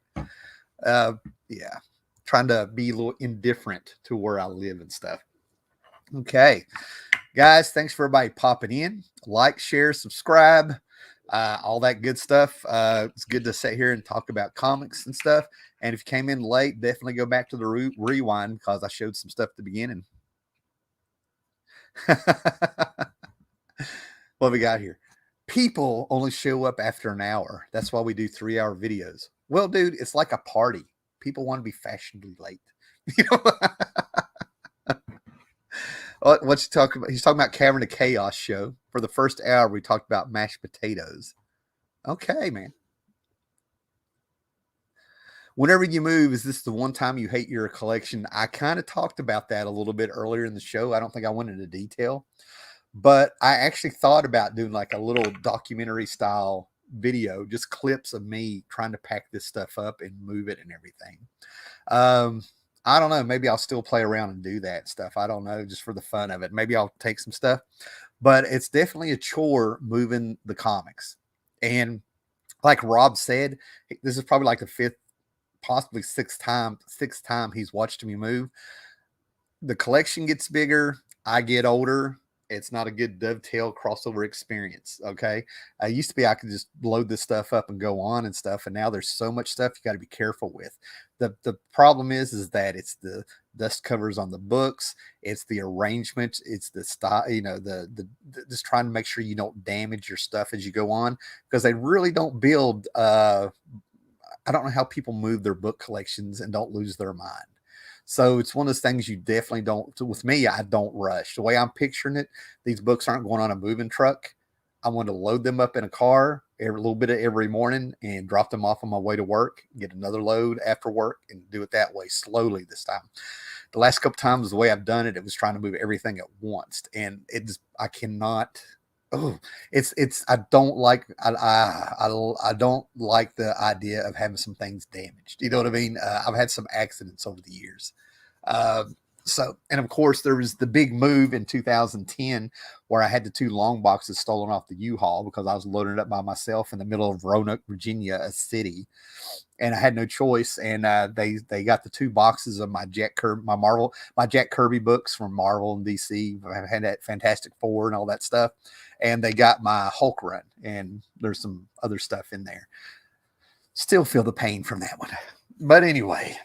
Yeah. Trying to be a little indifferent to where I live and stuff. Okay. Guys, thanks for everybody popping in. Like, share, subscribe, all that good stuff. It's good to sit here and talk about comics and stuff. And if you came in late, definitely go back to the rewind because I showed some stuff at the beginning. What we got here? People only show up after an hour. That's why we do 3-hour videos. Well, dude, it's like a party. People want to be fashionably late. You know? What's he talking about? He's talking about Cavern of Chaos show. For the first hour, we talked about mashed potatoes. Okay, man. Whenever you move, is this the one time you hate your collection? I kind of talked about that a little bit earlier in the show. I don't think I went into detail, but I actually thought about doing like a little documentary style video, just clips of me trying to pack this stuff up and move it and everything. I don't know. Maybe I'll still play around and do that stuff. I don't know, just for the fun of it. Maybe I'll take some stuff, but it's definitely a chore moving the comics. And like Rob said, this is probably like the fifth, possibly sixth time he's watched me move. The collection gets bigger. I get older. It's not a good dovetail crossover experience. Okay. I used to be, I could just load this stuff up and go on and stuff. And now there's so much stuff you got to be careful with. The problem is that it's the dust covers on the books. It's the arrangement. It's the style, you know, the just trying to make sure you don't damage your stuff as you go on, because they really don't build, I don't know how people move their book collections and don't lose their mind. So it's one of those things you definitely don't, with me, I don't rush. The way I'm picturing it, these books aren't going on a moving truck. I want to load them up in a car every little bit of every morning and drop them off on my way to work, get another load after work, and do it that way slowly this time. The last couple times, the way I've done it, it was trying to move everything at once. And I cannot, I don't like, I don't like the idea of having some things damaged. You know what I mean? I've had some accidents over the years. And of course there was the big move in 2010 where I had the 2 long boxes stolen off the U-Haul because I was loading it up by myself in the middle of Roanoke, Virginia, a city. And I had no choice. And they got the 2 boxes of my Jack Kirby books from Marvel and DC. I've had that Fantastic Four and all that stuff. And they got my Hulk run, and there's some other stuff in there. Still feel the pain from that one. But anyway,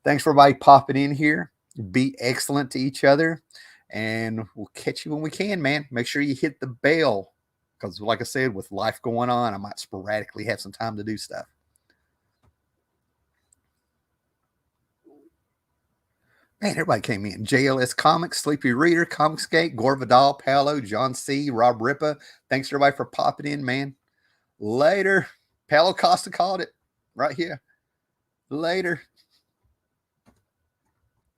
thanks for everybody popping in here. Be excellent to each other, and we'll catch you when we can, man. Make sure you hit the bell, because like I said, with life going on, I might sporadically have some time to do stuff. Man, everybody came in. JLS Comics, Sleepy Reader, Comicsgate, Gore Vidal, Paolo, John C., Rob Ripa. Thanks everybody for popping in, man. Later. Paolo Costa called it right here. Later.